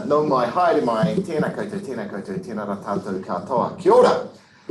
No mai, haere mai, tēnā koutou, tēnā rā tātou katoa. Kia ora.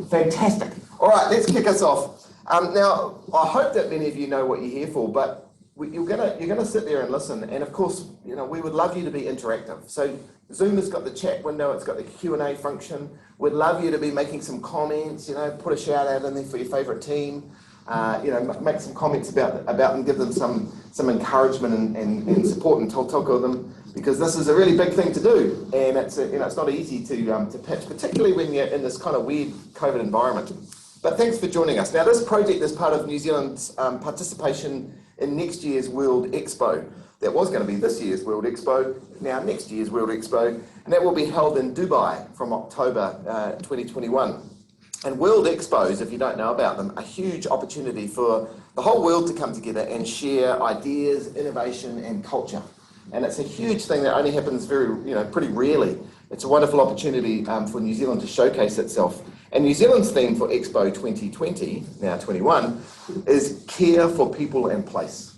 Fantastic. All right, let's kick us off. Now, I hope that many of you know what you're here for, but you're gonna sit there and listen. And of course, you know, we would love you to be interactive. So Zoom has got the chat window, it's got the Q&A function. We'd love you to be making some comments, you know, put a shout out in there for your favourite team. You know, make some comments about them, give them some encouragement and support and tautoko them, because this is a really big thing to do, and it's not easy to pitch, particularly when you're in this kind of weird COVID environment. But thanks for joining us. Now, this project is part of New Zealand's participation in next year's World Expo. That was going to be this year's World Expo, now next year's World Expo, and that will be held in Dubai from October 2021. And World Expos, if you don't know about them, a huge opportunity for the whole world to come together and share ideas, innovation, and culture. And it's a huge thing that only happens pretty rarely. It's a wonderful opportunity for New Zealand to showcase itself. And New Zealand's theme for Expo 2020, now 21, is care for people and place.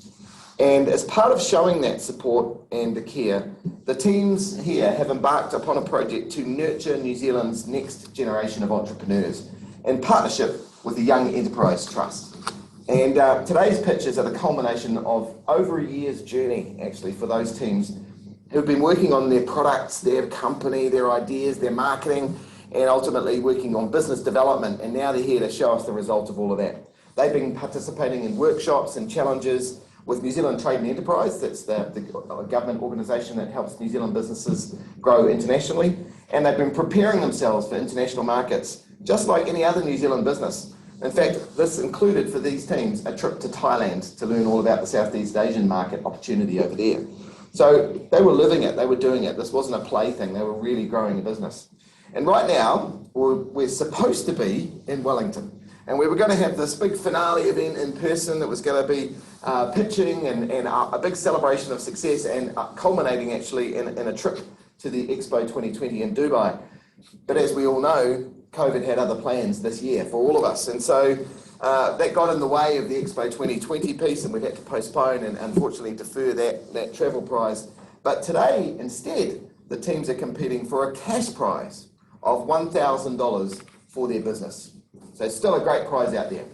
And as part of showing that support and the care, the teams here have embarked upon a project to nurture New Zealand's next generation of entrepreneurs in partnership with the Young Enterprise Trust. And today's pitches are the culmination of over a year's journey, actually, for those teams who've been working on their products, their company, their ideas, their marketing, and ultimately working on business development. And now they're here to show us the result of all of that. They've been participating in workshops and challenges with New Zealand Trade and Enterprise. That's the government organisation that helps New Zealand businesses grow internationally. And they've been preparing themselves for international markets, just like any other New Zealand business. In fact, this included for these teams a trip to Thailand to learn all about the Southeast Asian market opportunity over there. So they were living it, they were doing it. This wasn't a play thing, they were really growing a business. And right now, we're supposed to be in Wellington. And we were going to have this big finale event in person that was going to be pitching and a big celebration of success, and culminating actually in a trip to the Expo 2020 in Dubai. But as we all know, COVID had other plans this year for all of us. And so that got in the way of the Expo 2020 piece, and we've had to postpone and unfortunately defer that travel prize. But today, instead, the teams are competing for a cash prize of $1,000 for their business. So still a great prize out there.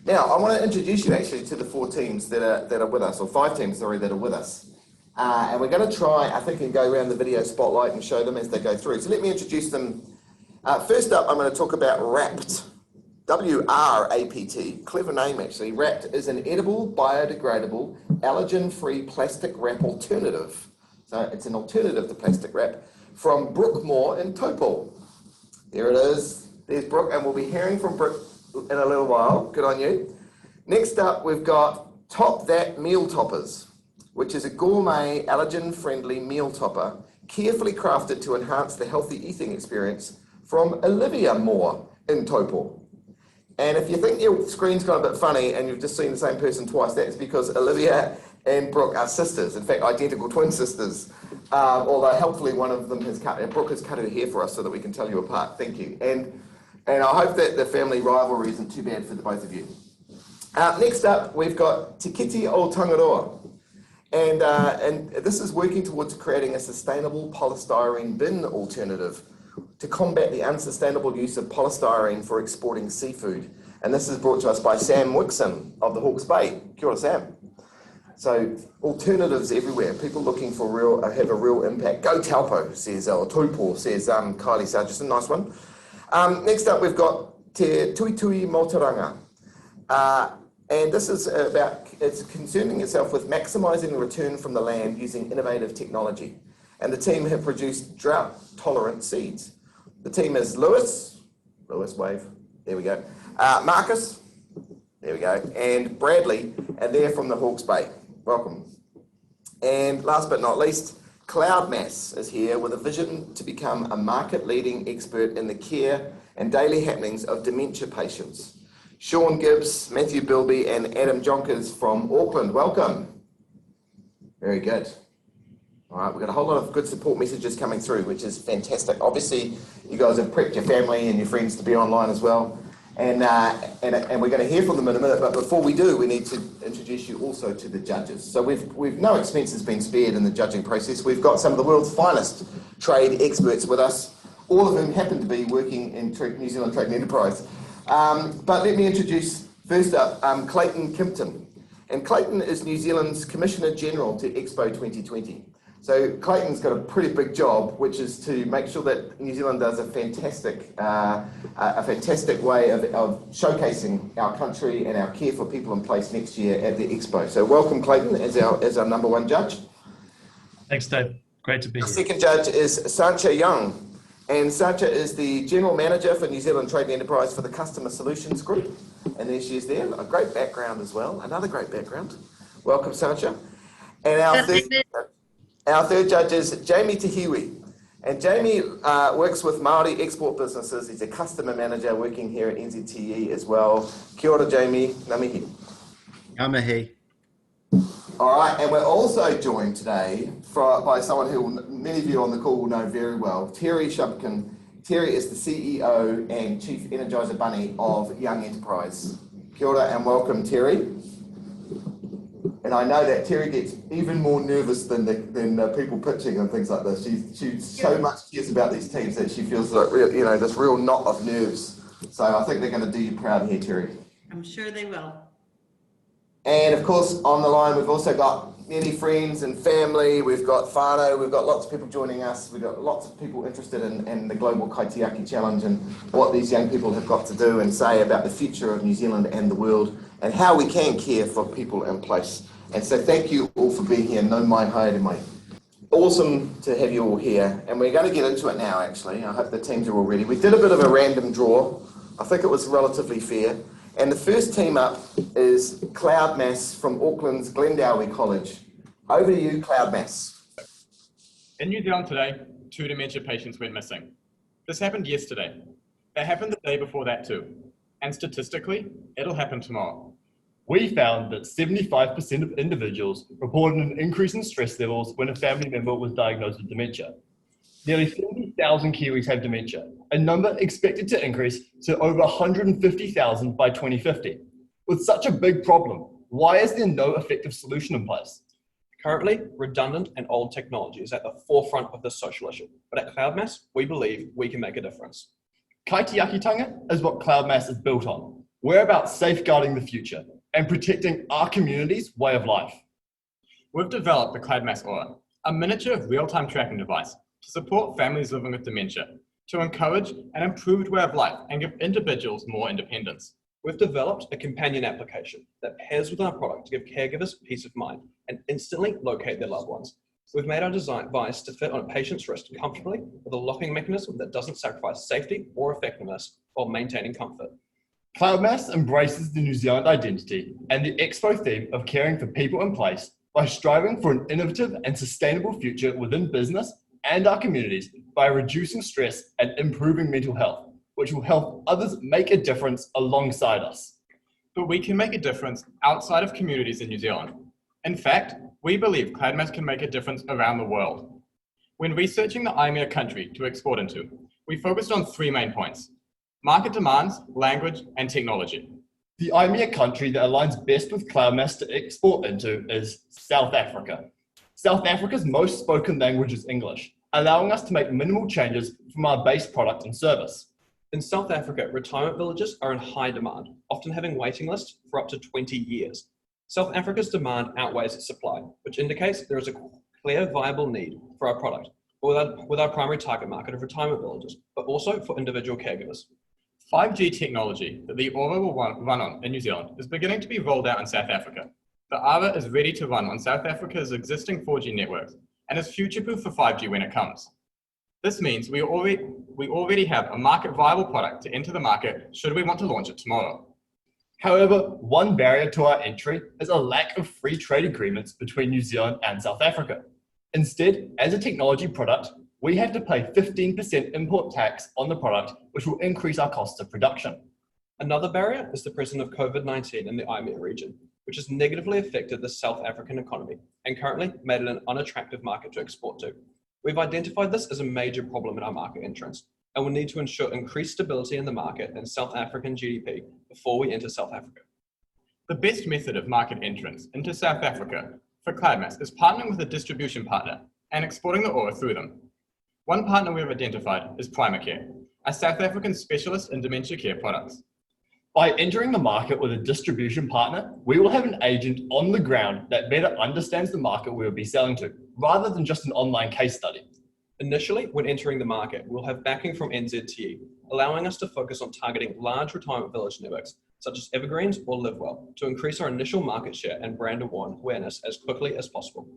Now, I want to introduce you actually to the four teams that are with us, or five teams, sorry, that are with us. And we're going to try, I think, and go around the video spotlight and show them as they go through. So let me introduce them. First up, I'm going to talk about Wrapt. W-R-A-P-T, clever name actually. Wrapt is an edible, biodegradable, allergen-free plastic wrap alternative. So it's an alternative to plastic wrap from Brooke in Taupo. There it is. There's Brooke, and we'll be hearing from Brooke in a little while. Good on you. Next up, we've got Top That Meal Toppers, which is a gourmet, allergen-friendly meal topper, carefully crafted to enhance the healthy eating experience from Olivia in Taupo. And if you think your screen's got a bit funny and you've just seen the same person twice, that's because Olivia and Brooke are sisters, in fact, identical twin sisters. Although helpfully one of them Brooke has cut her hair for us so that we can tell you apart. Thank you. And I hope that the family rivalry isn't too bad for the both of you. Next up, we've got Te Kete o Tangaroa. And this is working towards creating a sustainable polystyrene bin alternative to combat the unsustainable use of polystyrene for exporting seafood. And this is brought to us by Sam Wixon of the Hawke's Bay. Kia ora, Sam. So alternatives everywhere, people looking for have a real impact. Go Taupo, says, or Taupo, says Kylie Sargent, nice one. Next up, we've got Te Tuitui matauranga. And this is it's concerning itself with maximising the return from the land using innovative technology. And the team have produced drought-tolerant seeds. The team is Lewis, wave, there we go. Marcus, there we go, and Bradley, and they're from the Hawke's Bay. Welcome. And last but not least, CloudMass is here with a vision to become a market-leading expert in the care and daily happenings of dementia patients. Sean Gibbs, Matthew Bilby, and Adam Jonkers from Auckland. Welcome. Very good. All right, we've got a whole lot of good support messages coming through, which is fantastic. Obviously, you guys have prepped your family and your friends to be online as well. And we're going to hear from them in a minute, but before we do, we need to introduce introduce you also to the judges. So we've no expenses been spared in the judging process. We've got some of the world's finest trade experts with us, all of whom happen to be working in New Zealand Trade and Enterprise. But let me introduce first up Clayton Kimpton. And Clayton is New Zealand's Commissioner General to Expo 2020. So Clayton's got a pretty big job, which is to make sure that New Zealand does a fantastic way of showcasing our country and our care for people in place next year at the Expo. So welcome Clayton as our number one judge. Thanks, Dave. Great to be here. The second judge is Sancha Young. And Sancha is the General Manager for New Zealand Trade and Enterprise for the Customer Solutions Group. And there she is there, a great background as well, another great background. Welcome, Sancha. And our third judge is Jamie Tahiwi. And Jamie works with Māori export businesses. He's a customer manager working here at NZTE as well. Kia ora, Jamie. Ngā mihi. Ngā mihi. All right, and we're also joined today by someone who many of you on the call will know very well, Terry Shubkin. Terry is the CEO and Chief Energizer Bunny of Young Enterprise. Kia ora and welcome, Terry. And I know that Terry gets even more nervous than the people pitching and things like this. She so much cares about these teams that she feels like this real knot of nerves. So I think they're going to do you proud here, Terry. I'm sure they will. And of course, on the line, we've also got many friends and family. We've got whānau, we've got lots of people joining us. We've got lots of people interested in the Global Kaitiaki Challenge and what these young people have got to do and say about the future of New Zealand and the world and how we can care for people in place. And so thank you all for being here. No mai haere mai. Awesome to have you all here. And we're going to get into it now, actually. I hope the teams are all ready. We did a bit of a random draw. I think it was relatively fair. And the first team up is CloudMass from Auckland's Glendowie College. Over to you, CloudMass. In New Zealand today, 2 dementia patients went missing. This happened yesterday. It happened the day before that too. And statistically, it'll happen tomorrow. We found that 75% of individuals reported an increase in stress levels when a family member was diagnosed with dementia. Nearly 40,000 Kiwis have dementia, a number expected to increase to over 150,000 by 2050. With such a big problem, why is there no effective solution in place? Currently, redundant and old technology is at the forefront of this social issue, but at CloudMass, we believe we can make a difference. Kaitiakitanga is what CloudMass is built on. We're about safeguarding the future and protecting our community's way of life. We've developed the CloudMass Aura, a miniature real-time tracking device to support families living with dementia, to encourage an improved way of life and give individuals more independence. We've developed a companion application that pairs with our product to give caregivers peace of mind and instantly locate their loved ones. We've made our device to fit on a patient's wrist comfortably with a locking mechanism that doesn't sacrifice safety or effectiveness while maintaining comfort. CloudMass embraces the New Zealand identity and the Expo theme of caring for people in place by striving for an innovative and sustainable future within business and our communities by reducing stress and improving mental health, which will help others make a difference alongside us. But we can make a difference outside of communities in New Zealand. In fact, we believe CloudMass can make a difference around the world. When researching the IMEA country to export into, we focused on 3 main points: market demands, language, and technology. The IMEA country that aligns best with CloudMass to export into is South Africa. South Africa's most spoken language is English, allowing us to make minimal changes from our base product and service. In South Africa, retirement villages are in high demand, often having waiting lists for up to 20 years. South Africa's demand outweighs its supply, which indicates there is a clear, viable need for our product, with our primary target market of retirement villages, but also for individual caregivers. 5G technology that the Aura will run on in New Zealand is beginning to be rolled out in South Africa. The Aura is ready to run on South Africa's existing 4G networks and is future-proof for 5G when it comes. This means we already have a market-viable product to enter the market should we want to launch it tomorrow. However, one barrier to our entry is a lack of free trade agreements between New Zealand and South Africa. Instead, as a technology product, we have to pay 15% import tax on the product, which will increase our costs of production. Another barrier is the presence of COVID-19 in the IMEA region, which has negatively affected the South African economy and currently made it an unattractive market to export to. We've identified this as a major problem in our market entrance, and will need to ensure increased stability in the market and South African GDP before we enter South Africa. The best method of market entrance into South Africa for CloudMass is partnering with a distribution partner and exporting the ore through them. One partner we have identified is Primacare, a South African specialist in dementia care products. By entering the market with a distribution partner, we will have an agent on the ground that better understands the market we will be selling to, rather than just an online case study. Initially, when entering the market, we'll have backing from NZTE, allowing us to focus on targeting large retirement village networks, such as Evergreens or Livewell, to increase our initial market share and brand awareness as quickly as possible.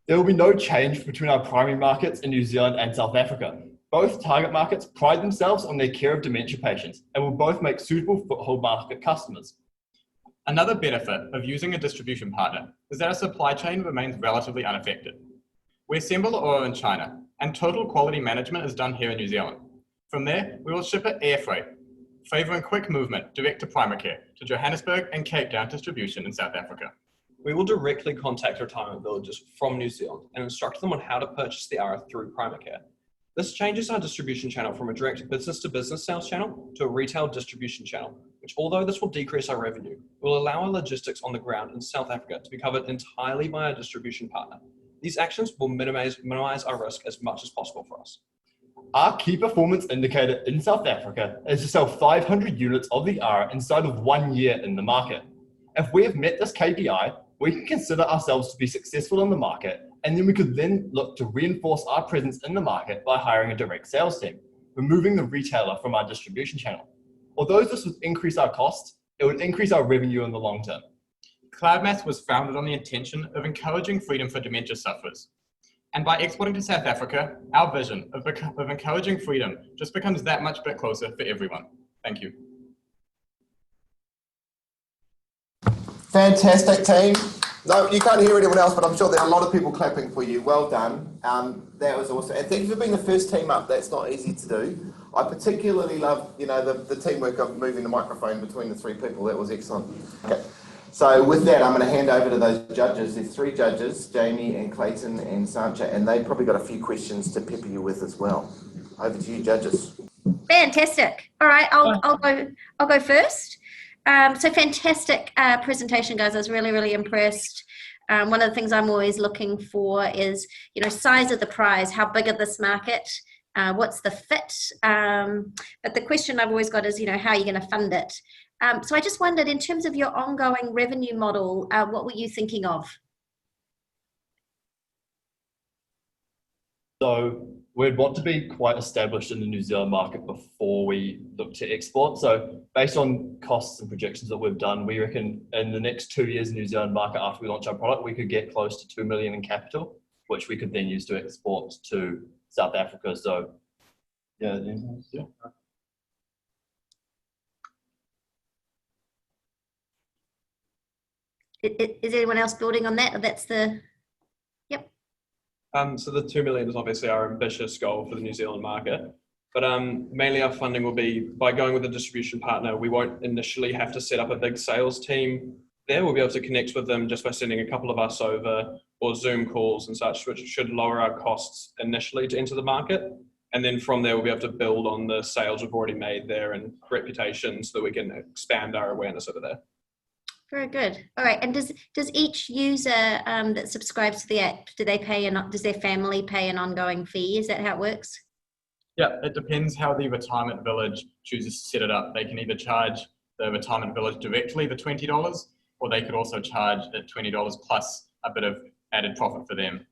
There will be no change between our primary markets in New Zealand and South Africa. Both target markets pride themselves on their care of dementia patients and will both make suitable foothold market customers. Another benefit of using a distribution partner is that our supply chain remains relatively unaffected. We assemble the ore in China, and total quality management is done here in New Zealand. From there, we will ship it air freight, favouring quick movement direct to Primacare, to Johannesburg and Cape Town distribution in South Africa. We will directly contact retirement villages from New Zealand and instruct them on how to purchase the ARA through Primacare. This changes our distribution channel from a direct business-to-business sales channel to a retail distribution channel, which, although this will decrease our revenue, will allow our logistics on the ground in South Africa to be covered entirely by our distribution partner. These actions will minimize our risk as much as possible for us. Our key performance indicator in South Africa is to sell 500 units of the ARA inside of 1 year in the market. If we have met this KPI, we can consider ourselves to be successful in the market, and then we could then look to reinforce our presence in the market by hiring a direct sales team, removing the retailer from our distribution channel. Although this would increase our costs, it would increase our revenue in the long term. CloudMass was founded on the intention of encouraging freedom for dementia sufferers. And by exporting to South Africa, our vision of encouraging freedom just becomes that much bit closer for everyone. Thank you. Fantastic, team. No, you can't hear anyone else, but I'm sure there are a lot of people clapping for you. Well done. That was awesome. And thank you for being the first team up. That's not easy to do. I particularly love, the teamwork of moving the microphone between the three people. That was excellent. Okay. So with that, I'm going to hand over to those judges. There's three judges, Jamie and Clayton and Sancha, and they've probably got a few questions to pepper you with as well. Over to you, judges. Fantastic. All right, I'll go first. So fantastic presentation, guys. I was really, really impressed. One of the things I'm always looking for is, size of the prize. How big is this market? What's the fit? But the question I've always got is, how are you going to fund it? So I just wondered, in terms of your ongoing revenue model, what were you thinking of? So we'd want to be quite established in the New Zealand market before we look to export. So based on costs and projections that we've done, we reckon in the next 2 years in the New Zealand market after we launch our product, we could get close to 2 million in capital, which we could then use to export to South Africa. So yeah. Is anyone else building on that? That's the, yep. So the 2 million is obviously our ambitious goal for the New Zealand market, but mainly our funding will be by going with a distribution partner. We won't initially have to set up a big sales team there. We'll be able to connect with them just by sending a couple of us over, or Zoom calls and such, which should lower our costs initially to enter the market. And then from there, we'll be able to build on the sales we've already made there and reputation so that we can expand our awareness over there. Very good. All right. And does each user that subscribes to the app, does their family pay an ongoing fee? Is that how it works? Yeah, it depends how the retirement village chooses to set it up. They can either charge the retirement village directly the $20, or they could also charge the $20 plus a bit of added profit for them.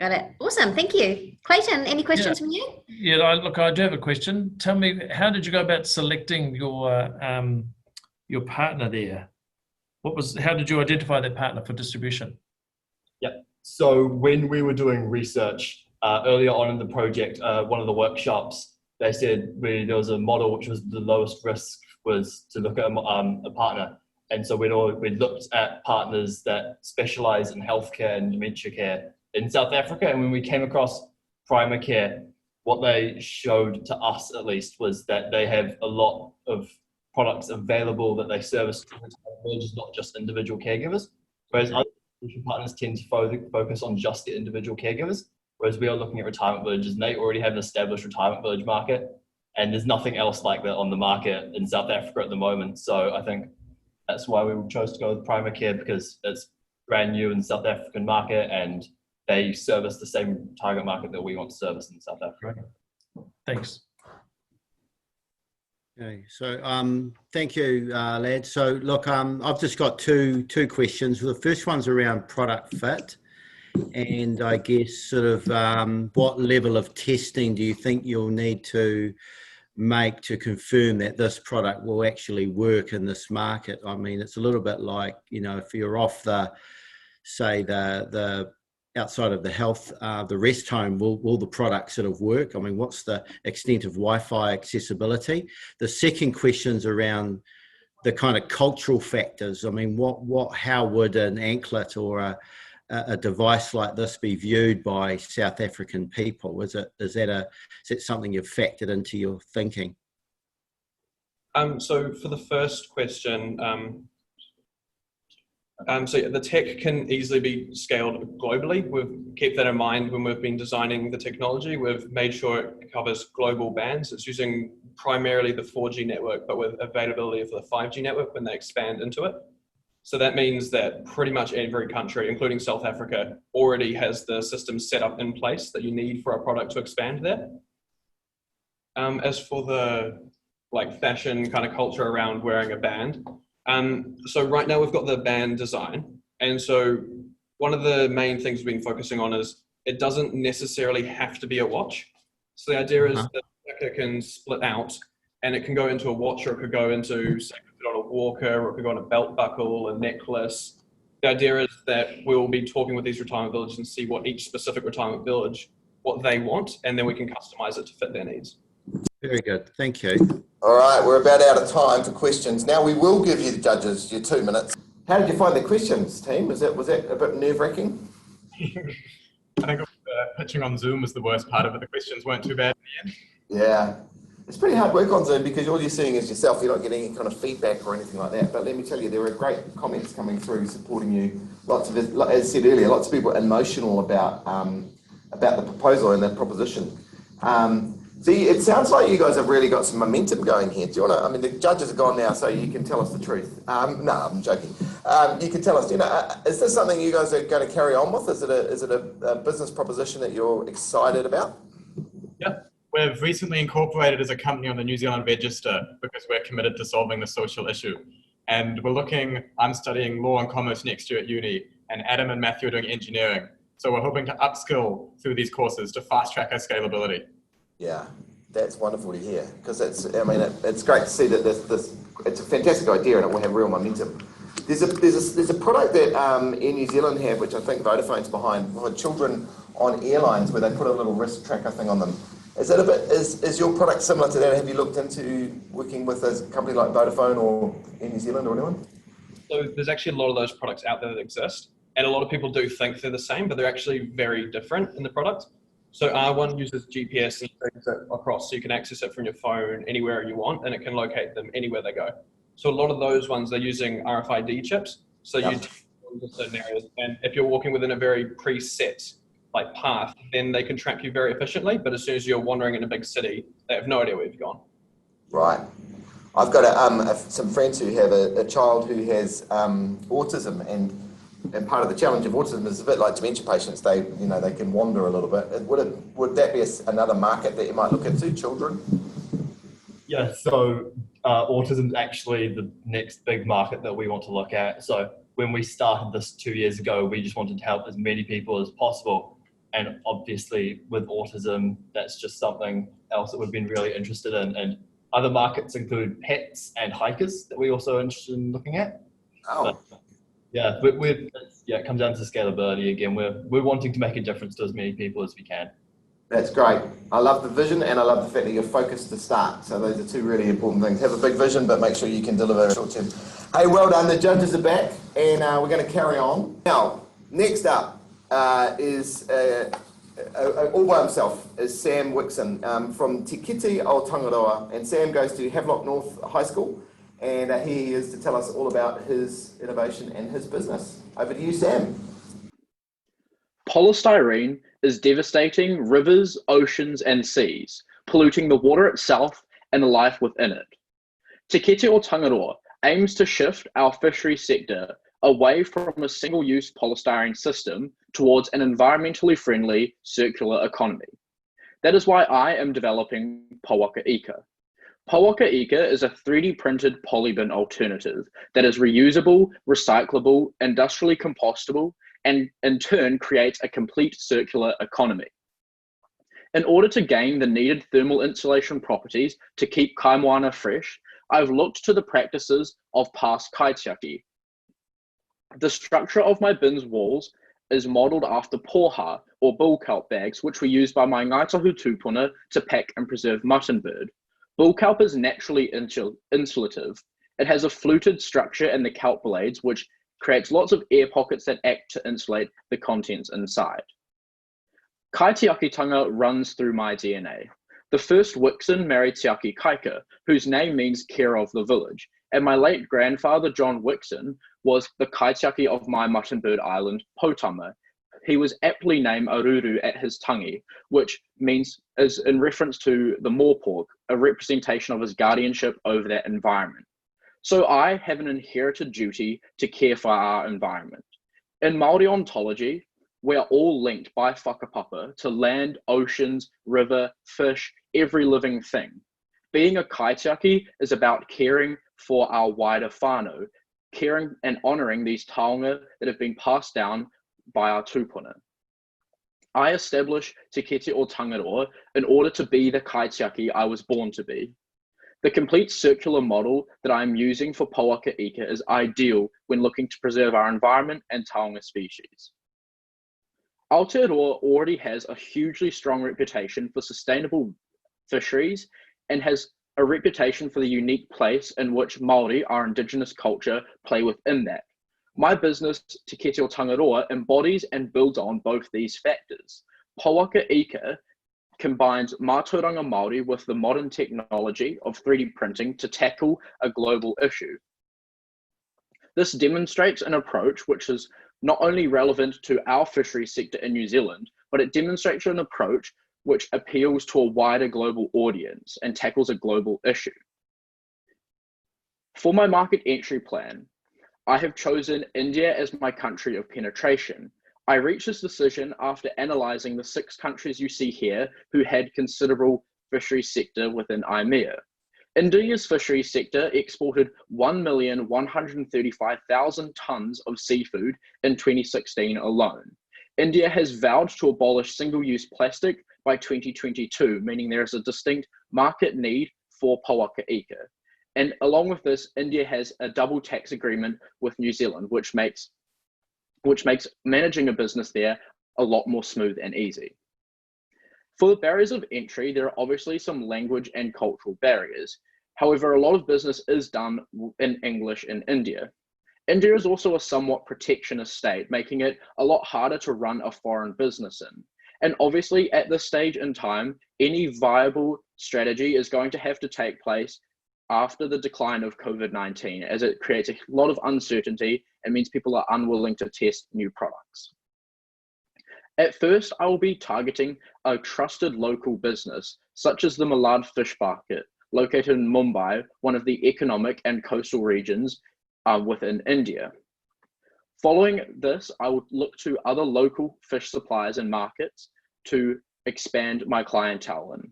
Got it. Awesome. Thank you. Clayton, any questions from you? Yeah, I do have a question. Tell me, how did you go about selecting your partner there? How did you identify that partner for distribution? Yeah. So when we were doing research earlier on in the project, one of the workshops, they said there was a model which was the lowest risk was to look at a partner. And so we looked at partners that specialize in healthcare and dementia care in South Africa. And when we came across Primacare, what they showed to us at least was that they have a lot of products available that they service to villages, not just individual caregivers, whereas other partners tend to focus on just the individual caregivers, whereas we are looking at retirement villages and they already have an established retirement village market, and there's nothing else like that on the market in South Africa at the moment. So I think That's why we chose to go with primary care, because it's brand new in the South African market and they service the same target market that we want to service in South Africa. Thanks. Okay, so thank you, lads. So look, I've just got two questions. The first one's around product fit, and I guess sort of what level of testing do you think you'll need to make to confirm that this product will actually work in this market? I mean, it's a little bit like, you know, if you're off the, say, the outside of the health, the rest home, will the product sort of work? I mean, what's the extent of Wi-Fi accessibility? The second question's around the kind of cultural factors. I mean, how would an anklet or a device like this be viewed by South African people? Is that something you've factored into your thinking? So for the first question, so the tech can easily be scaled globally. We've kept that in mind when we've been designing the technology. We've made sure it covers global bands. It's using primarily the 4G network, but with availability of the 5G network when they expand into it. So that means that pretty much every country, including South Africa, already has the system set up in place that you need for a product to expand there. As for the fashion kind of culture around wearing a band, so right now we've got the band design. And so one of the main things we've been focusing on is it doesn't necessarily have to be a watch. So the idea is that it can split out and it can go into a watch, or it could go into, say, on a walker, or it could go on a belt buckle, a necklace. The idea is that we'll be talking with these retirement villages and see what each specific retirement village, what they want, and then we can customize it to fit their needs. Very good, thank you. All right, we're about out of time for questions. Now we will give you the judges your 2 minutes. How did you find the questions, team? Was that a bit nerve-wracking? I think pitching on Zoom was the worst part of it. The questions weren't too bad in the end. Yeah. It's pretty hard work on Zoom because all you're seeing is yourself. You're not getting any kind of feedback or anything like that. But let me tell you, there are great comments coming through supporting you. Lots of, as I said earlier, lots of people are emotional about the proposal and the proposition. See, it sounds like you guys have really got some momentum going here. Do you want to? I mean, the judges are gone now, so you can tell us the truth. No, I'm joking. You can tell us. You know, is this something you guys are going to carry on with? Is it a business proposition that you're excited about? Yeah. We've recently incorporated as a company on the New Zealand Register because we're committed to solving the social issue. And I'm studying law and commerce next year at uni, and Adam and Matthew are doing engineering. So we're hoping to upskill through these courses to fast track our scalability. Yeah, that's wonderful to hear, because it's great to see that it's a fantastic idea and it will have real momentum. There's a product that Air New Zealand have, which I think Vodafone's behind, for children on airlines, where they put a little wrist tracker thing on them. Is your product similar to that? Have you looked into working with a company like Vodafone or Air New Zealand or anyone? So there's actually a lot of those products out there that exist, and a lot of people do think they're the same, but they're actually very different in the product. So our one uses GPS and brings it across, so you can access it from your phone anywhere you want, and it can locate them anywhere they go. So a lot of those ones, they're using RFID chips. So you in certain areas, and if you're walking within a very preset path, then they can track you very efficiently. But as soon as you're wandering in a big city, they have no idea where you've gone. Right. I've got some friends who have a child who has autism, and part of the challenge of autism is a bit like dementia patients. They can wander a little bit. Would that be another market that you might look into, children? Yeah. So autism is actually the next big market that we want to look at. So when we started this 2 years ago, we just wanted to help as many people as possible. And obviously with autism, that's just something else that we've been really interested in. And other markets include pets and hikers that we're also interested in looking at. Oh. But, yeah, it comes down to scalability again. We're wanting to make a difference to as many people as we can. That's great. I love the vision, and I love the fact that you're focused to start. So those are two really important things. Have a big vision, but make sure you can deliver short term. Hey, well done. The judges are back, and we're going to carry on. Now, next up is all by himself is Sam Wixson from Te Kete o Tangaroa, and Sam goes to Havelock North High School, and he is to tell us all about his innovation and his business. Over to you, Sam. Polystyrene is devastating rivers, oceans, and seas, polluting the water itself and the life within it. Te Kete o Tangaroa aims to shift our fishery sector away from a single-use polystyrene system towards an environmentally friendly circular economy. That is why I am developing Pouaka Ika. Pouaka Ika is a 3D printed polybin alternative that is reusable, recyclable, industrially compostable, and in turn creates a complete circular economy. In order to gain the needed thermal insulation properties to keep kaimoana fresh, I've looked to the practices of past kaitiaki. The structure of my bin's walls is modelled after poha, or bull kelp bags, which were used by my ngaitahu tupuna to pack and preserve mutton bird. Bull kelp is naturally insulative. It has a fluted structure in the kelp blades, which creates lots of air pockets that act to insulate the contents inside. Kaitiakitanga runs through my DNA. The first Wixon married Te Aki Kaika, whose name means care of the village, and my late grandfather, John Wixon, was the kaitiaki of my mutton bird island, Potama. He was aptly named Aruru at his tangi, which is in reference to the moorpork, a representation of his guardianship over that environment. So I have an inherited duty to care for our environment. In Māori ontology, we are all linked by whakapapa to land, oceans, river, fish, every living thing. Being a kaitiaki is about caring for our wider whānau, caring and honouring these taonga that have been passed down by our tupuna. I established Te Kete o Tangaroa in order to be the kaitiaki I was born to be. The complete circular model that I am using for Pouaka Ika is ideal when looking to preserve our environment and taonga species. Aotearoa already has a hugely strong reputation for sustainable fisheries and has a reputation for the unique place in which Māori, our indigenous culture, play within that. My business, Te Kete o Tangaroa, embodies and builds on both these factors. Pouaka Ika combines matauranga Māori with the modern technology of 3D printing to tackle a global issue. This demonstrates an approach which is not only relevant to our fisheries sector in New Zealand, but it demonstrates an approach which appeals to a wider global audience and tackles a global issue. For my market entry plan, I have chosen India as my country of penetration. I reached this decision after analysing the 6 countries you see here who had considerable fisheries sector within IMEA. India's fisheries sector exported 1,135,000 tonnes of seafood in 2016 alone. India has vowed to abolish single-use plastic by 2022, meaning there is a distinct market need for Pouaka Ika. And along with this, India has a double tax agreement with New Zealand, which makes managing a business there a lot more smooth and easy. For the barriers of entry, there are obviously some language and cultural barriers. However, a lot of business is done in English in India. India is also a somewhat protectionist state, making it a lot harder to run a foreign business in. And obviously, at this stage in time, any viable strategy is going to have to take place after the decline of COVID-19, as it creates a lot of uncertainty and means people are unwilling to test new products. At first, I will be targeting a trusted local business, such as the Malad Fish Market, located in Mumbai, one of the economic and coastal regions within India. Following this, I would look to other local fish suppliers and markets to expand my clientele in.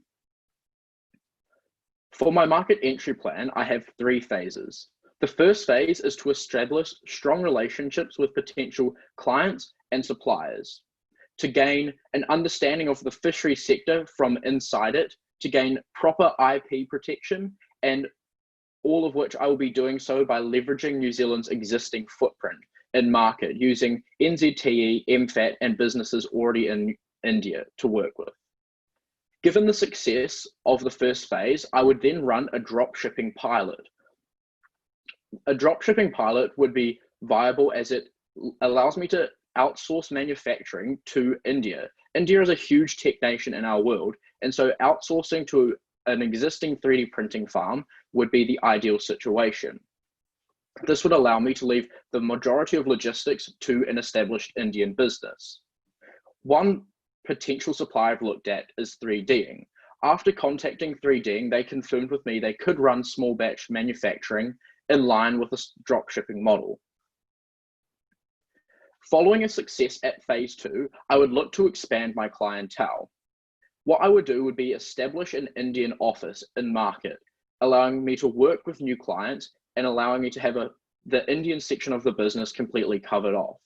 For my market entry plan, I have 3 phases. The first phase is to establish strong relationships with potential clients and suppliers, to gain an understanding of the fishery sector from inside it, to gain proper IP protection, and all of which I will be doing so by leveraging New Zealand's existing footprint in market, using NZTE, MFAT, and businesses already in India to work with. Given the success of the first phase, I would then run a drop shipping pilot. A drop shipping pilot would be viable as it allows me to outsource manufacturing to India. India is a huge tech nation in our world, and so outsourcing to an existing 3D printing farm would be the ideal situation. This would allow me to leave the majority of logistics to an established Indian business. One potential supplier I've looked at is 3Ding. After contacting 3Ding, they confirmed with me they could run small batch manufacturing in line with this drop shipping model. Following a success at phase 2, I would look to expand my clientele. What I would do would be establish an Indian office in market, allowing me to work with new clients and allowing me to have the Indian section of the business completely covered off.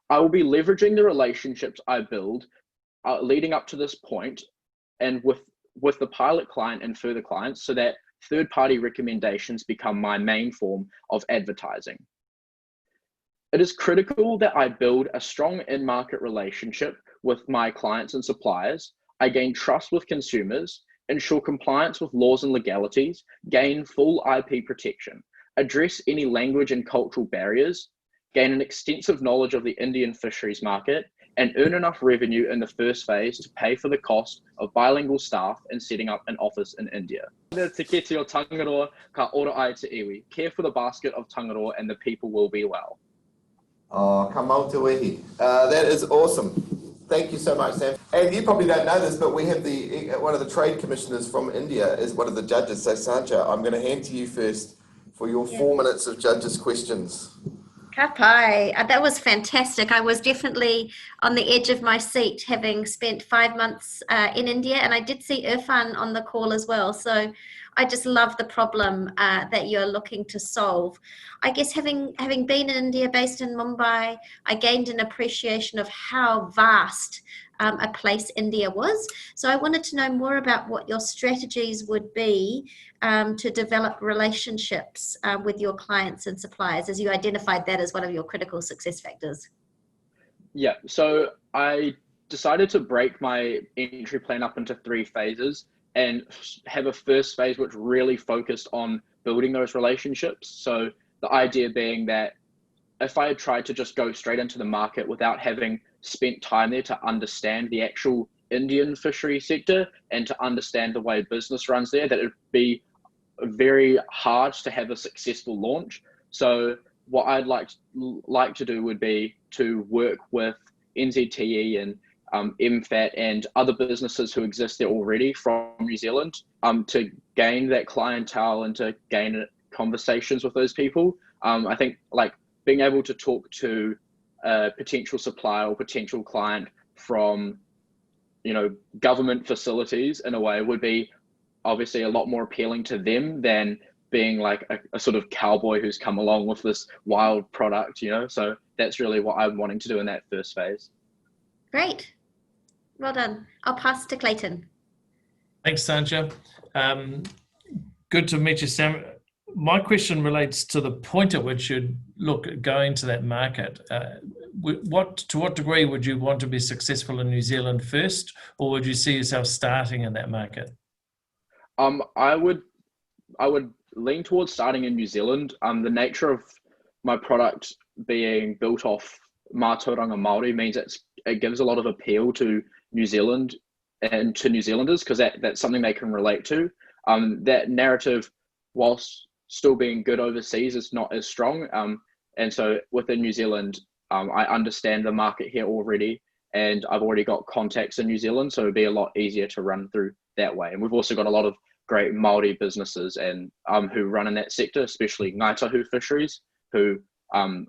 I will be leveraging the relationships I build leading up to this point and with the pilot client and further clients, so that third-party recommendations become my main form of advertising. It is critical that I build a strong in-market relationship with my clients and suppliers. I gain trust with consumers, ensure compliance with laws and legalities, gain full IP protection, address any language and cultural barriers, gain an extensive knowledge of the Indian fisheries market, and earn enough revenue in the first phase to pay for the cost of bilingual staff and setting up an office in India. Te kete o Tangaroa, ka ora ai te iwi. Care for the basket of Tangaroa and the people will be well. Oh, ka mautuehi. That is awesome. Thank you so much, Sam. And you probably don't know this, but we have one of the trade commissioners from India is one of the judges. So Sancha, I'm going to hand to you first for your 4 minutes of judges' questions. Ka pai. That was fantastic. I was definitely on the edge of my seat, having spent 5 months in India, and I did see Irfan on the call as well. So I just love the problem that you're looking to solve. I guess having been in India, based in Mumbai, I gained an appreciation of how vast a place India was. So I wanted to know more about what your strategies would be to develop relationships with your clients and suppliers, as you identified that as one of your critical success factors. Yeah, so I decided to break my entry plan up into 3 phases and have a first phase which really focused on building those relationships. So the idea being that if I had tried to just go straight into the market without having spent time there to understand the actual Indian fishery sector and to understand the way business runs there, that it would be very hard to have a successful launch. So what I'd like to do would be to work with NZTE and MFAT and other businesses who exist there already from New Zealand to gain that clientele and to gain conversations with those people. I think like being able to talk to a potential supplier or potential client from, you know, government facilities in a way would be obviously a lot more appealing to them than being like a sort of cowboy who's come along with this wild product, you know. So that's really what I'm wanting to do in that first phase. Great. Well done. I'll pass to Clayton. Thanks, Sancha. Good to meet you, Sam. My question relates to the point at which you'd look at going to that market. To what degree would you want to be successful in New Zealand first, or would you see yourself starting in that market? I would lean towards starting in New Zealand. The nature of my product being built off matauranga Māori means it gives a lot of appeal to New Zealand and to New Zealanders, because that's something they can relate to. That narrative, whilst still being good overseas, is not as strong. And so within New Zealand, I understand the market here already, and I've already got contacts in New Zealand, so it'd be a lot easier to run through that way. And we've also got a lot of great Māori businesses and who run in that sector, especially Ngaitahu fisheries, who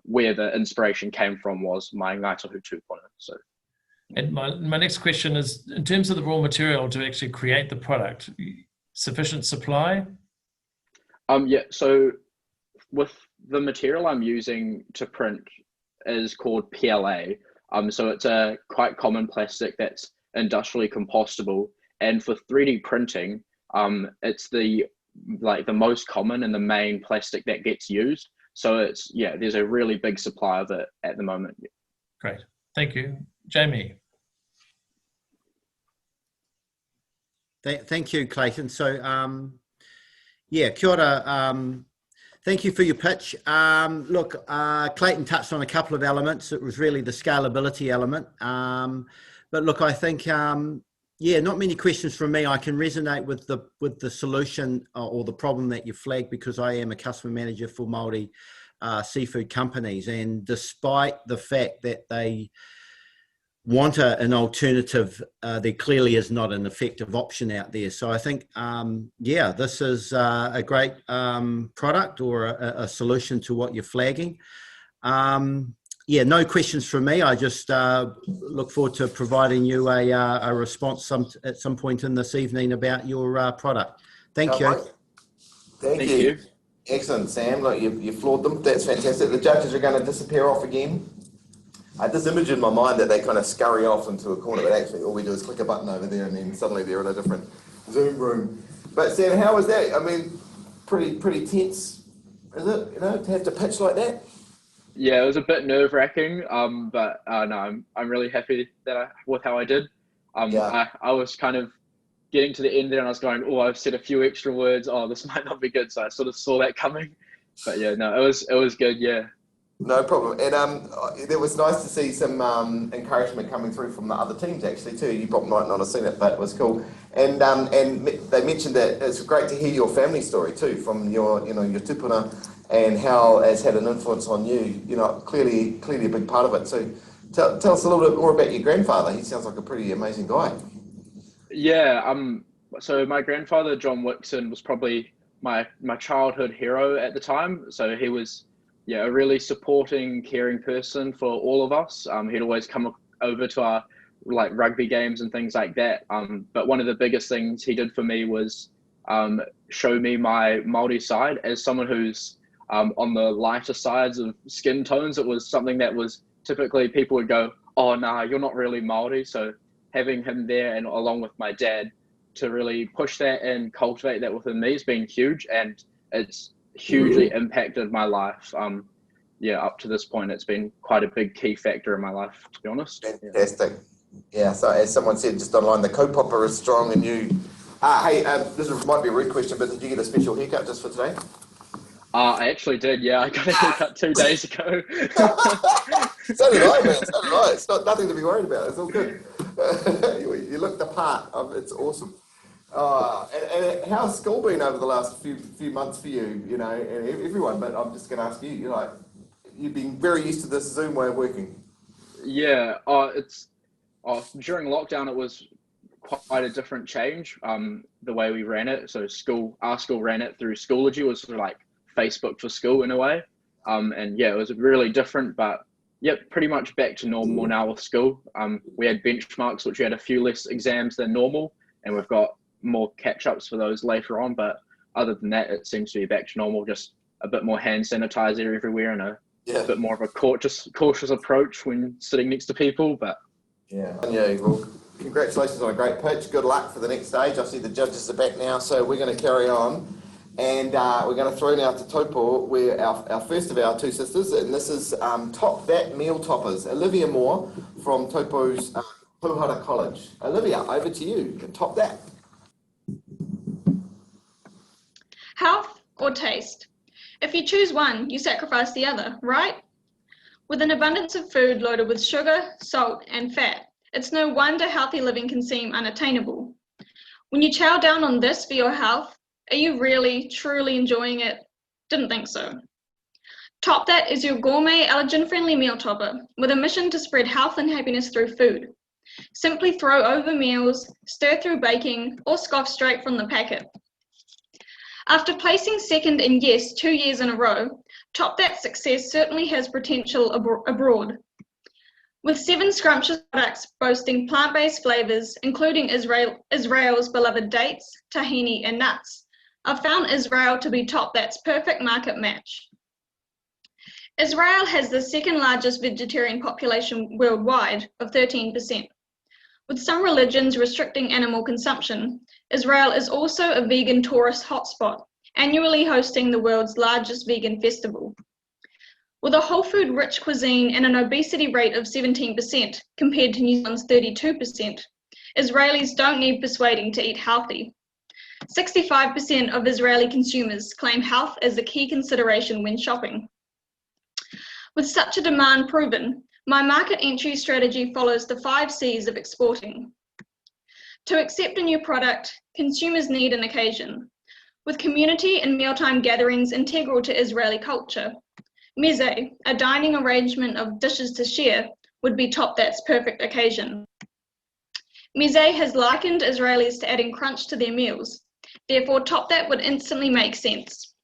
where the inspiration came from was my Ngaitahu 2.0. So. And my next question is, in terms of the raw material to actually create the product, sufficient supply? Yeah, so with the material I'm using to print is called PLA. So it's a quite common plastic that's industrially compostable. And for 3D printing, it's the most common and the main plastic that gets used. So it's, yeah, there's a really big supply of it at the moment. Great, thank you. Jamie. Thank you, Clayton. So, yeah, kia ora. Thank you for your pitch. Look, Clayton touched on a couple of elements. It was really the scalability element. But look, I think, yeah, not many questions from me. I can resonate with the solution or the problem that you flagged, because I am a customer manager for Māori seafood companies. And despite the fact that they want an alternative, there clearly is not an effective option out there. So I think, yeah, this is a great product or a solution to what you're flagging. Yeah, no questions from me. I just look forward to providing you a response at some point in this evening about your product. Thank you. Thank you. Excellent, Sam. Look, you floored them. That's fantastic. The judges are going to disappear off again. I had this image in my mind that they kind of scurry off into a corner, but actually all we do is click a button over there and then suddenly they're in a different Zoom room. But Sam, how was that? I mean, pretty tense, is it? You know, to have to pitch like that? Yeah, it was a bit nerve-wracking, but no, I'm really happy with how I did. I was kind of getting to the end there and I was going, oh, I've said a few extra words. Oh, this might not be good. So I sort of saw that coming. But yeah, no, it was good. Yeah. No problem. And it was nice to see some encouragement coming through from the other teams actually too. You probably might not have seen it, but it was cool. And they mentioned that it's great to hear your family story too, from your tupuna, and how it's had an influence on you. You know, clearly a big part of it. So tell us a little bit more about your grandfather. He sounds like a pretty amazing guy. Yeah. So my grandfather, John Wixson, was probably my childhood hero at the time. So he was, a really supporting, caring person for all of us. He'd always come over to our rugby games and things like that. But one of the biggest things he did for me was show me my Māori side. As someone who's on the lighter sides of skin tones, it was something that was typically people would go, oh, nah, you're not really Māori. So having him there and along with my dad to really push that and cultivate that within me has been huge. And it's hugely impacted my life. Up to this point, it's been quite a big key factor in my life, to be honest. Fantastic. Yeah, so as someone said just online, the kaupapa is strong in you. Hey, this might be a rude question, but did you get a special haircut just for today? I actually did, yeah. I got a haircut 2 days ago. So did I, man. So did I. It's nothing to be worried about. It's all good. You look the part. It's awesome. And how's school been over the last few months for you? You know, and everyone. But I'm just going to ask you. You've been very used to this Zoom way of working. Yeah. During lockdown, it was quite a different change. The way we ran it. So our school ran it through Schoology. It was sort of like Facebook for school in a way. It was really different, but pretty much back to normal now with school. We had benchmarks, which we had a few less exams than normal, and we've got more catch-ups for those later on. But other than that, it seems to be back to normal, just a bit more hand sanitizer everywhere and a bit more of a cautious approach when sitting next to people. But well, congratulations on a great pitch. Good luck for the next stage. I see the judges are back now, so we're going to carry on. And we're going to throw now to Taupo, where our first of our two sisters, and this is Top That Meal Toppers. Olivia Moore from Taupo's Tauhara College. Olivia, over to you. Top that. Health or taste? If you choose one, you sacrifice the other, right? With an abundance of food loaded with sugar, salt, and fat, it's no wonder healthy living can seem unattainable. When you chow down on this for your health, are you really, truly enjoying it? Didn't think so. Top That is your gourmet, allergen-friendly meal topper with a mission to spread health and happiness through food. Simply throw over meals, stir through baking, or scoff straight from the packet. After placing second in Yes 2 years in a row, Top That success certainly has potential abroad. With 7 scrumptious products boasting plant-based flavours, including Israel's beloved dates, tahini, and nuts, I've found Israel to be Top That's perfect market match. Israel has the second largest vegetarian population worldwide of 13%. With some religions restricting animal consumption, Israel is also a vegan tourist hotspot, annually hosting the world's largest vegan festival. With a whole food rich cuisine and an obesity rate of 17% compared to New Zealand's 32%, Israelis don't need persuading to eat healthy. 65% of Israeli consumers claim health as a key consideration when shopping. With such a demand proven, my market entry strategy follows the 5 C's of exporting. To accept a new product, consumers need an occasion. With community and mealtime gatherings integral to Israeli culture, meze, a dining arrangement of dishes to share, would be Top That's perfect occasion. Mise has likened Israelis to adding crunch to their meals. Therefore, Top That would instantly make sense.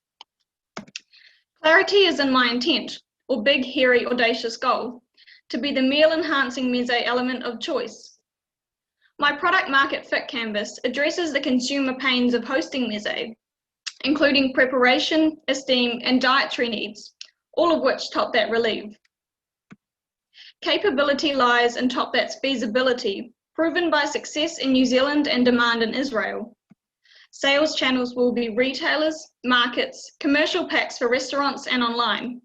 Clarity is in my intent, or big, hairy, audacious goal, to be the meal-enhancing mise element of choice. My product market fit canvas addresses the consumer pains of hosting mise, including preparation, esteem, and dietary needs, all of which Top That relieve. Capability lies in Top That's feasibility, proven by success in New Zealand and demand in Israel. Sales channels will be retailers, markets, commercial packs for restaurants, and online.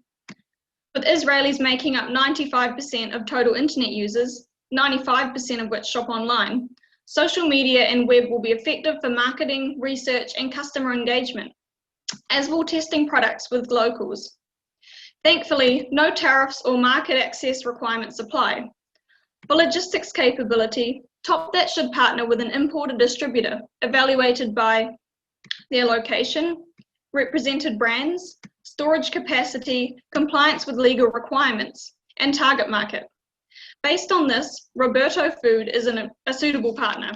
With Israelis making up 95% of total internet users, 95% of which shop online, social media and web will be effective for marketing, research, and customer engagement, as will testing products with locals. Thankfully, no tariffs or market access requirements apply. For logistics capability, Top That should partner with an importer distributor evaluated by their location, represented brands, storage capacity, compliance with legal requirements, and target market. Based on this, Roberto Food is a suitable partner.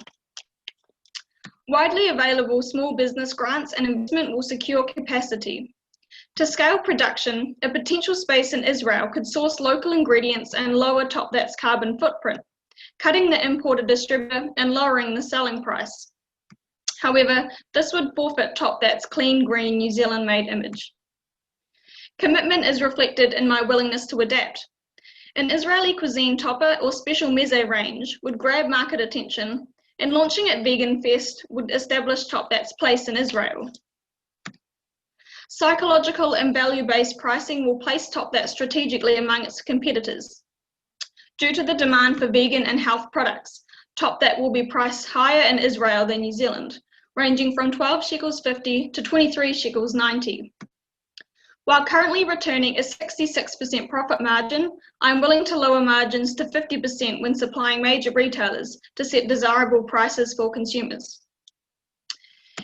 Widely available small business grants and investment will secure capacity. To scale production, a potential space in Israel could source local ingredients and lower Top That's carbon footprint, cutting the importer distributor and lowering the selling price. However, this would forfeit Top That's clean, green, New Zealand-made image. Commitment is reflected in my willingness to adapt. An Israeli cuisine topper or special meze range would grab market attention, and launching at Vegan Fest would establish Top That's place in Israel. Psychological and value-based pricing will place Top That strategically among its competitors. Due to the demand for vegan and health products, Top That will be priced higher in Israel than New Zealand, ranging from 12 shekels 50 to 23 shekels 90. While currently returning a 66% profit margin, I'm willing to lower margins to 50% when supplying major retailers to set desirable prices for consumers.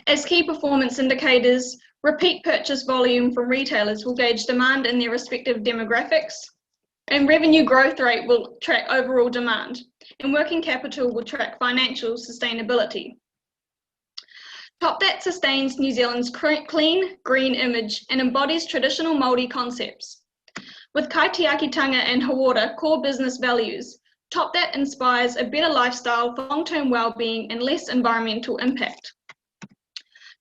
As key performance indicators, repeat purchase volume from retailers will gauge demand in their respective demographics, and revenue growth rate will track overall demand, and working capital will track financial sustainability. Top That sustains New Zealand's clean, green image and embodies traditional Māori concepts. With Kaitiakitanga and Hawara core business values, Top That inspires a better lifestyle for long-term well-being and less environmental impact.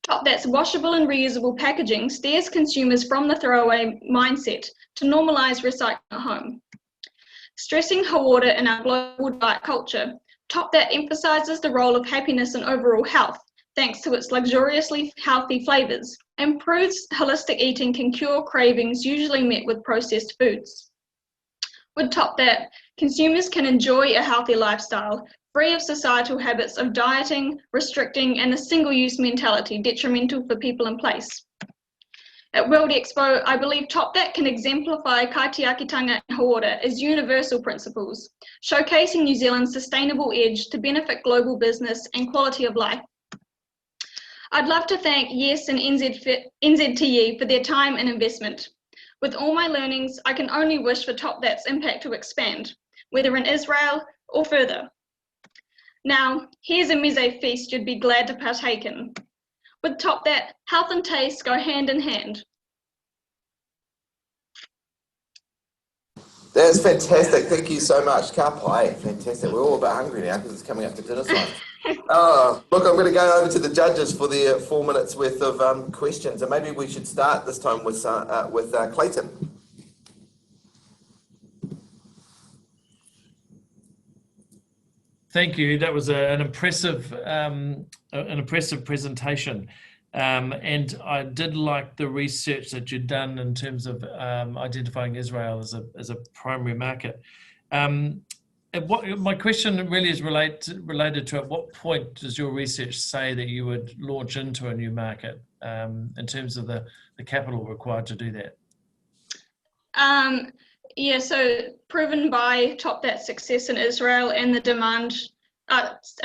Top That's washable and reusable packaging steers consumers from the throwaway mindset to normalise recycling at home. Stressing Hawara in our global diet culture, Top That emphasises the role of happiness and overall health, thanks to its luxuriously healthy flavours, and proves holistic eating can cure cravings usually met with processed foods. With Top That, consumers can enjoy a healthy lifestyle, free of societal habits of dieting, restricting, and a single-use mentality detrimental for people in place. At World Expo, I believe Top That can exemplify Kaitiakitanga and Hawara as universal principles, showcasing New Zealand's sustainable edge to benefit global business and quality of life. I'd love to thank Yes and NZTE for their time and investment. With all my learnings, I can only wish for Top That's impact to expand, whether in Israel or further. Now, here's a mise feast you'd be glad to partake in. With Top That, health and taste go hand in hand. That's fantastic. Thank you so much. Ka pai. Fantastic. We're all a bit hungry now because it's coming up to dinner time. Look, I'm going to go over to the judges for their 4 minutes worth of questions, and maybe we should start this time with Clayton. Thank you. That was an impressive presentation, and I did like the research that you'd done in terms of identifying Israel as a primary market. My question really is related to at what point does your research say that you would launch into a new market in terms of the capital required to do that? Yeah, so proven by Top That success in Israel and the demand,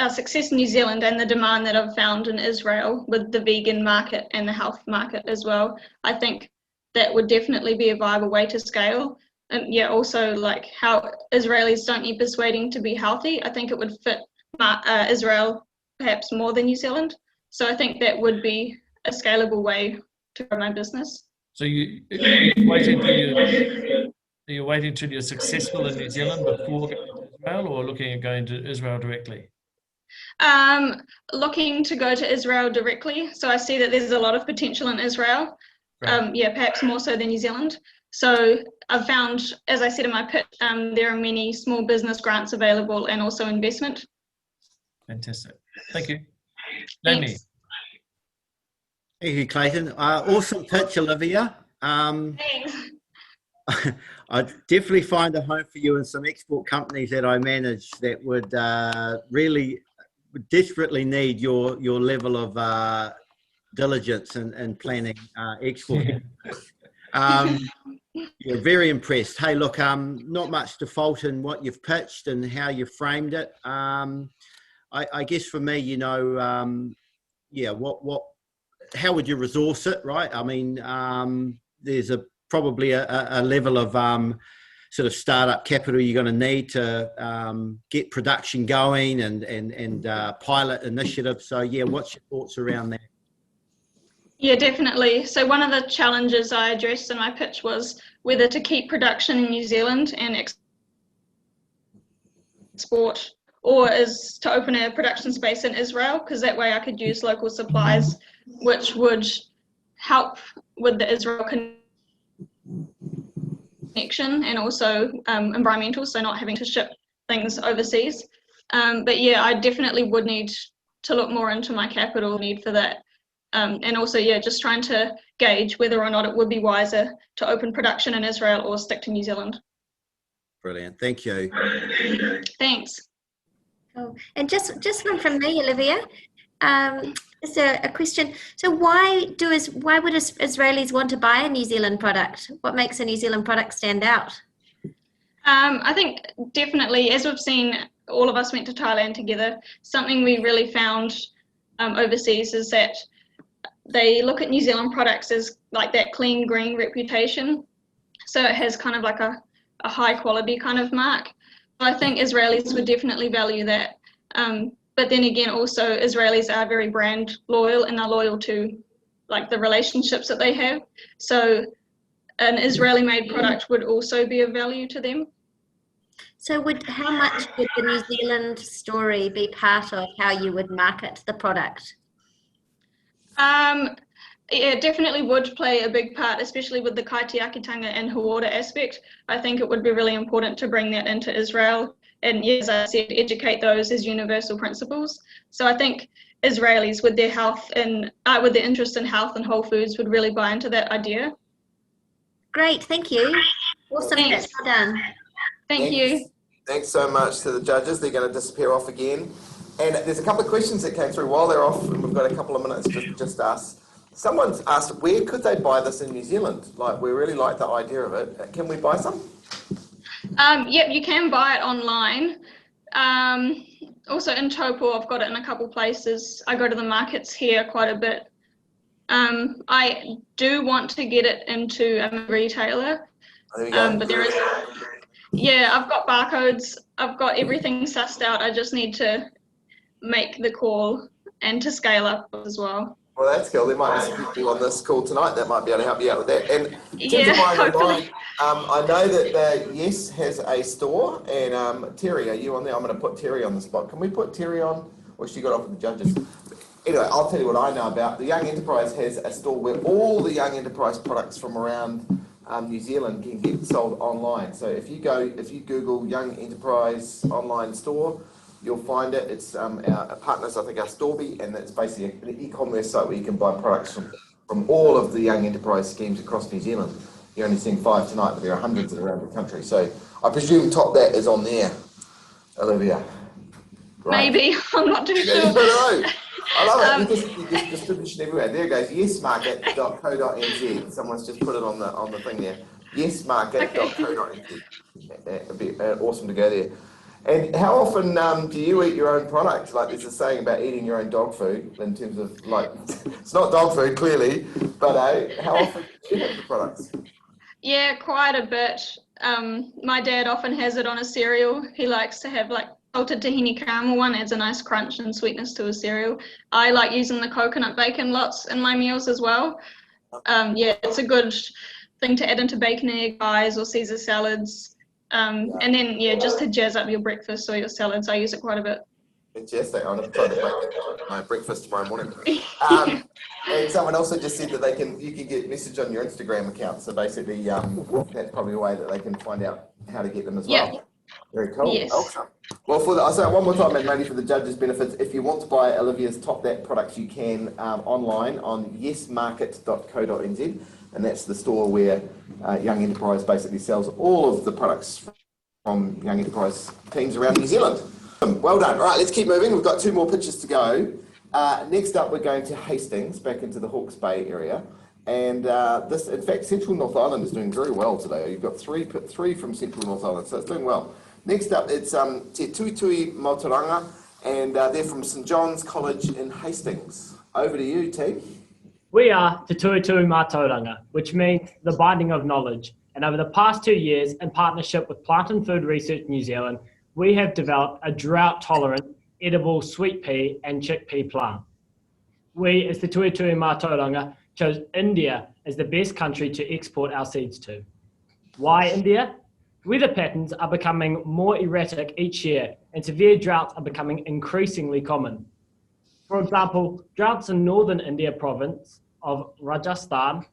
success in New Zealand and the demand that I've found in Israel with the vegan market and the health market as well. I think that would definitely be a viable way to scale. and yeah, also like how Israelis don't need persuading to be healthy. I think it would fit Israel perhaps more than New Zealand. So I think that would be a scalable way to grow my business. So you wait until you're waiting until you're successful in New Zealand before going to Israel, or looking at going to Israel directly? Looking to go to Israel directly. So I see that there's a lot of potential in Israel. Right. Yeah, perhaps more so than New Zealand. So I've found, as I said in my pitch, there are many small business grants available and also investment. Fantastic. Thank you. Lenny. Thanks. Thank you, Clayton. Awesome pitch, Olivia. Thanks. I definitely find a home for you in some export companies that I manage that would really desperately need your level of diligence and planning export. Yeah, very impressed. Hey, look, not much to fault in what you've pitched and how you've framed it. I guess for me, you know, yeah, how would you resource it, right? I mean, there's probably a level of sort of startup capital you're going to need to get production going and pilot initiatives. So yeah, what's your thoughts around that? Yeah, definitely. So one of the challenges I addressed in my pitch was whether to keep production in New Zealand and export, or is to open a production space in Israel, because that way I could use local supplies, which would help with the Israel connection and also environmental, so not having to ship things overseas. But yeah, I definitely would need to look more into my capital need for that. And also, yeah, just trying to gauge whether or not it would be wiser to open production in Israel or stick to New Zealand. Brilliant. Thank you. Thanks. Cool. And just one from me, Olivia. Just a question. So why would Israelis want to buy a New Zealand product? What makes a New Zealand product stand out? I think definitely, as we've seen, all of us went to Thailand together. Something we really found overseas is that they look at New Zealand products as like that clean green reputation. So it has kind of like a high quality kind of mark. So I think Israelis would definitely value that. But then again, also Israelis are very brand loyal and are loyal to like the relationships that they have. So an Israeli made product would also be of value to them. So how much would the New Zealand story be part of how you would market the product? It definitely would play a big part, especially with the Kaitiakitanga and Hawara aspect. I think it would be really important to bring that into Israel and, as I said, educate those as universal principles. So I think Israelis with their health and with their interest in health and whole foods would really buy into that idea. Great, thank you. Awesome, Thanks. well done. Thank you. Thanks so much to the judges. They're going to disappear off again. And there's a couple of questions that came through while they're off, and we've got a couple of minutes just to ask. Someone's asked, where could they buy this in New Zealand? Like, we really like the idea of it. Can we buy some? Yep, you can buy it online. Also in Taupo, I've got it in a couple places. I go to the markets here quite a bit. I do want to get it into a retailer, but there is, yeah, I've got barcodes. I've got everything sussed out. I just need to make the call and to scale up as well. Well, that's cool. There might be some people on this call tonight that might be able to help you out with that. And in terms Yeah, of buying hopefully. online, I know that Yes has a store, and Terry, are you on there? I'm going to put Terry on the spot. Can we put Terry on? Or she got off with the judges. Anyway, I'll tell you what I know about. The Young Enterprise has a store where all the Young Enterprise products from around New Zealand can get sold online. So if you Google Young Enterprise online store, you'll find it. It's our partners, I think, our Storby, and it's basically an e-commerce site where you can buy products from all of the Young Enterprise schemes across New Zealand. You're only seeing 5 tonight, but there are hundreds around the country. So I presume Top That is on there, Olivia. Right. Maybe, I'm not too sure. You don't know. I love it. You just distribution everywhere. There it goes. Yesmarket.co.nz. Someone's just put it on the thing there. Yesmarket.co.nz. It'd be awesome to go there. And how often do you eat your own product? Like, there's a saying about eating your own dog food in terms of, like, it's not dog food, clearly, but how often do you have the products? Yeah, quite a bit. My dad often has it on a cereal. He likes to have like salted tahini caramel one, adds a nice crunch and sweetness to his cereal. I like using the coconut bacon lots in my meals as well. Yeah, it's a good thing to add into bacon and egg pies or Caesar salads. And then, yeah, just to jazz up your breakfast or your salads, I use it quite a bit. Fantastic. I'm going to try to make my breakfast tomorrow morning. And someone also just said that you can get message on your Instagram account. So basically, that's probably a way that they can find out how to get them as well. Yeah. Very cool. Yes. Awesome. Well, I'll say it one more time, and maybe for the judges' benefits, if you want to buy Olivia's Top That products, you can online on yesmarket.co.nz, and that's the store where Young Enterprise basically sells all of the products from Young Enterprise teams around New Zealand. Well done. All right, let's keep moving. We've got 2 more pictures to go. Next up, we're going to Hastings, back into the Hawke's Bay area. And this, in fact, Central North Island is doing very well today. You've got three from Central North Island, so it's doing well. Next up, it's Te Tuitui matauranga, and they're from St John's College in Hastings. Over to you, team. We are Te Tuitui matauranga, which means the binding of knowledge. And over the past 2 years, in partnership with Plant and Food Research New Zealand, we have developed a drought-tolerant, edible sweet pea and chickpea plant. We, as the Tuitui matauranga, chose India as the best country to export our seeds to. Why India? Weather patterns are becoming more erratic each year, and severe droughts are becoming increasingly common. For example, droughts in northern India province of Rajasthan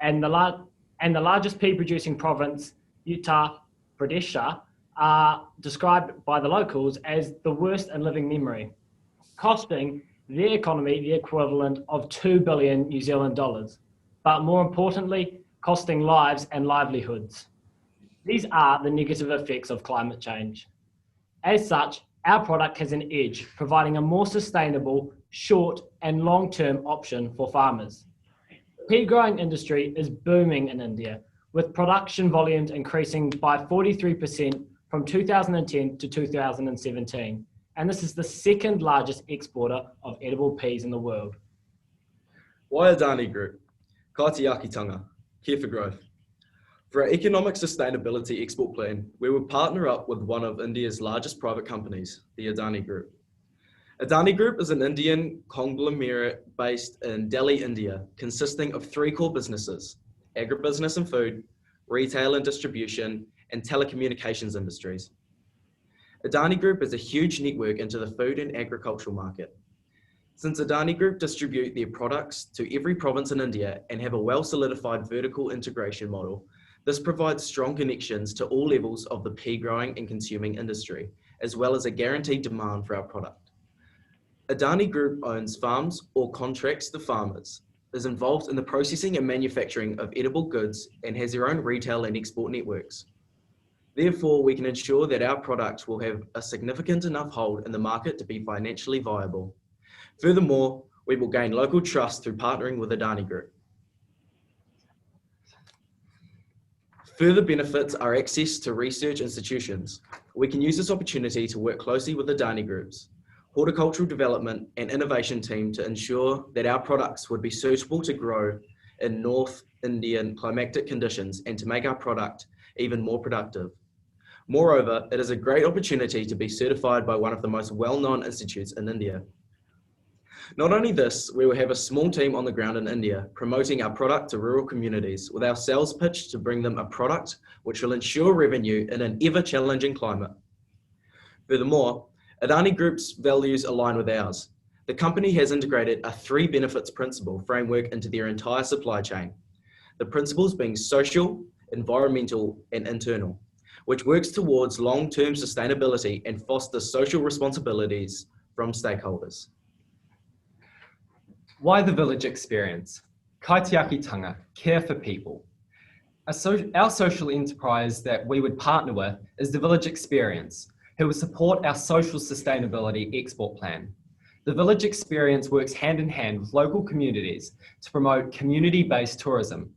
and the largest pea-producing province, Uttar Pradesh, are described by the locals as the worst in living memory, costing their economy the equivalent of 2 billion New Zealand dollars, but more importantly, costing lives and livelihoods. These are the negative effects of climate change. As such, our product has an edge, providing a more sustainable, short and long-term option for farmers. The pea growing industry is booming in India, with production volumes increasing by 43% from 2010 to 2017. And this is the second largest exporter of edible peas in the world. Why Adani Group? Kaitiakitanga, care for growth. For our economic sustainability export plan, we will partner up with one of India's largest private companies, the Adani Group. Adani Group is an Indian conglomerate based in Delhi, India, consisting of 3 core businesses: agribusiness and food, retail and distribution, and telecommunications industries. Adani Group is a huge network into the food and agricultural market. Since Adani Group distribute their products to every province in India and have a well-solidified vertical integration model, this provides strong connections to all levels of the pea growing and consuming industry, as well as a guaranteed demand for our product. Adani Group owns farms or contracts to farmers, is involved in the processing and manufacturing of edible goods, and has their own retail and export networks. Therefore, we can ensure that our products will have a significant enough hold in the market to be financially viable. Furthermore, we will gain local trust through partnering with Adani Group. Further benefits are access to research institutions. We can use this opportunity to work closely with Adani Group's horticultural development and innovation team to ensure that our products would be suitable to grow in North Indian climatic conditions and to make our product even more productive. Moreover, it is a great opportunity to be certified by one of the most well-known institutes in India. Not only this, we will have a small team on the ground in India promoting our product to rural communities with our sales pitch to bring them a product which will ensure revenue in an ever-challenging climate. Furthermore, Adani Group's values align with ours. The company has integrated a 3 benefits principle framework into their entire supply chain. The principles being social, environmental, and internal, which works towards long-term sustainability and fosters social responsibilities from stakeholders. Why the village experience? Kaitiakitanga, care for people. Our social enterprise that we would partner with is the Village Experience, who will support our social sustainability export plan. The Village Experience works hand in hand with local communities to promote community-based tourism.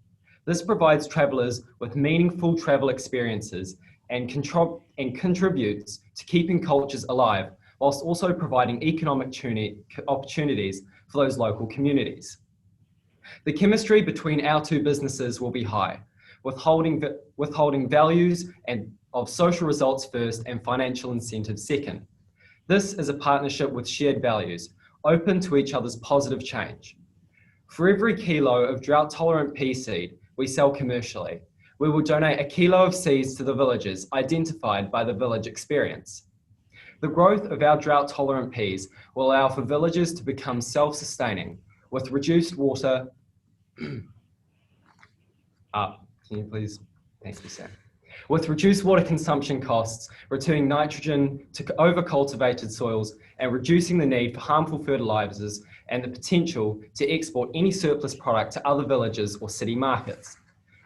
This provides travellers with meaningful travel experiences and contributes to keeping cultures alive, whilst also providing economic opportunities for those local communities. The chemistry between our 2 businesses will be high. withholding values and of social results first and financial incentives second. This is a partnership with shared values, open to each other's positive change. For every kilo of drought-tolerant pea seed we sell commercially, we will donate a kilo of seeds to the villages identified by the village experience. The growth of our drought-tolerant peas will allow for villages to become self-sustaining with reduced water. Can you please? Thank you, Sam. With reduced water consumption costs, returning nitrogen to over-cultivated soils and reducing the need for harmful fertilizers and the potential to export any surplus product to other villages or city markets.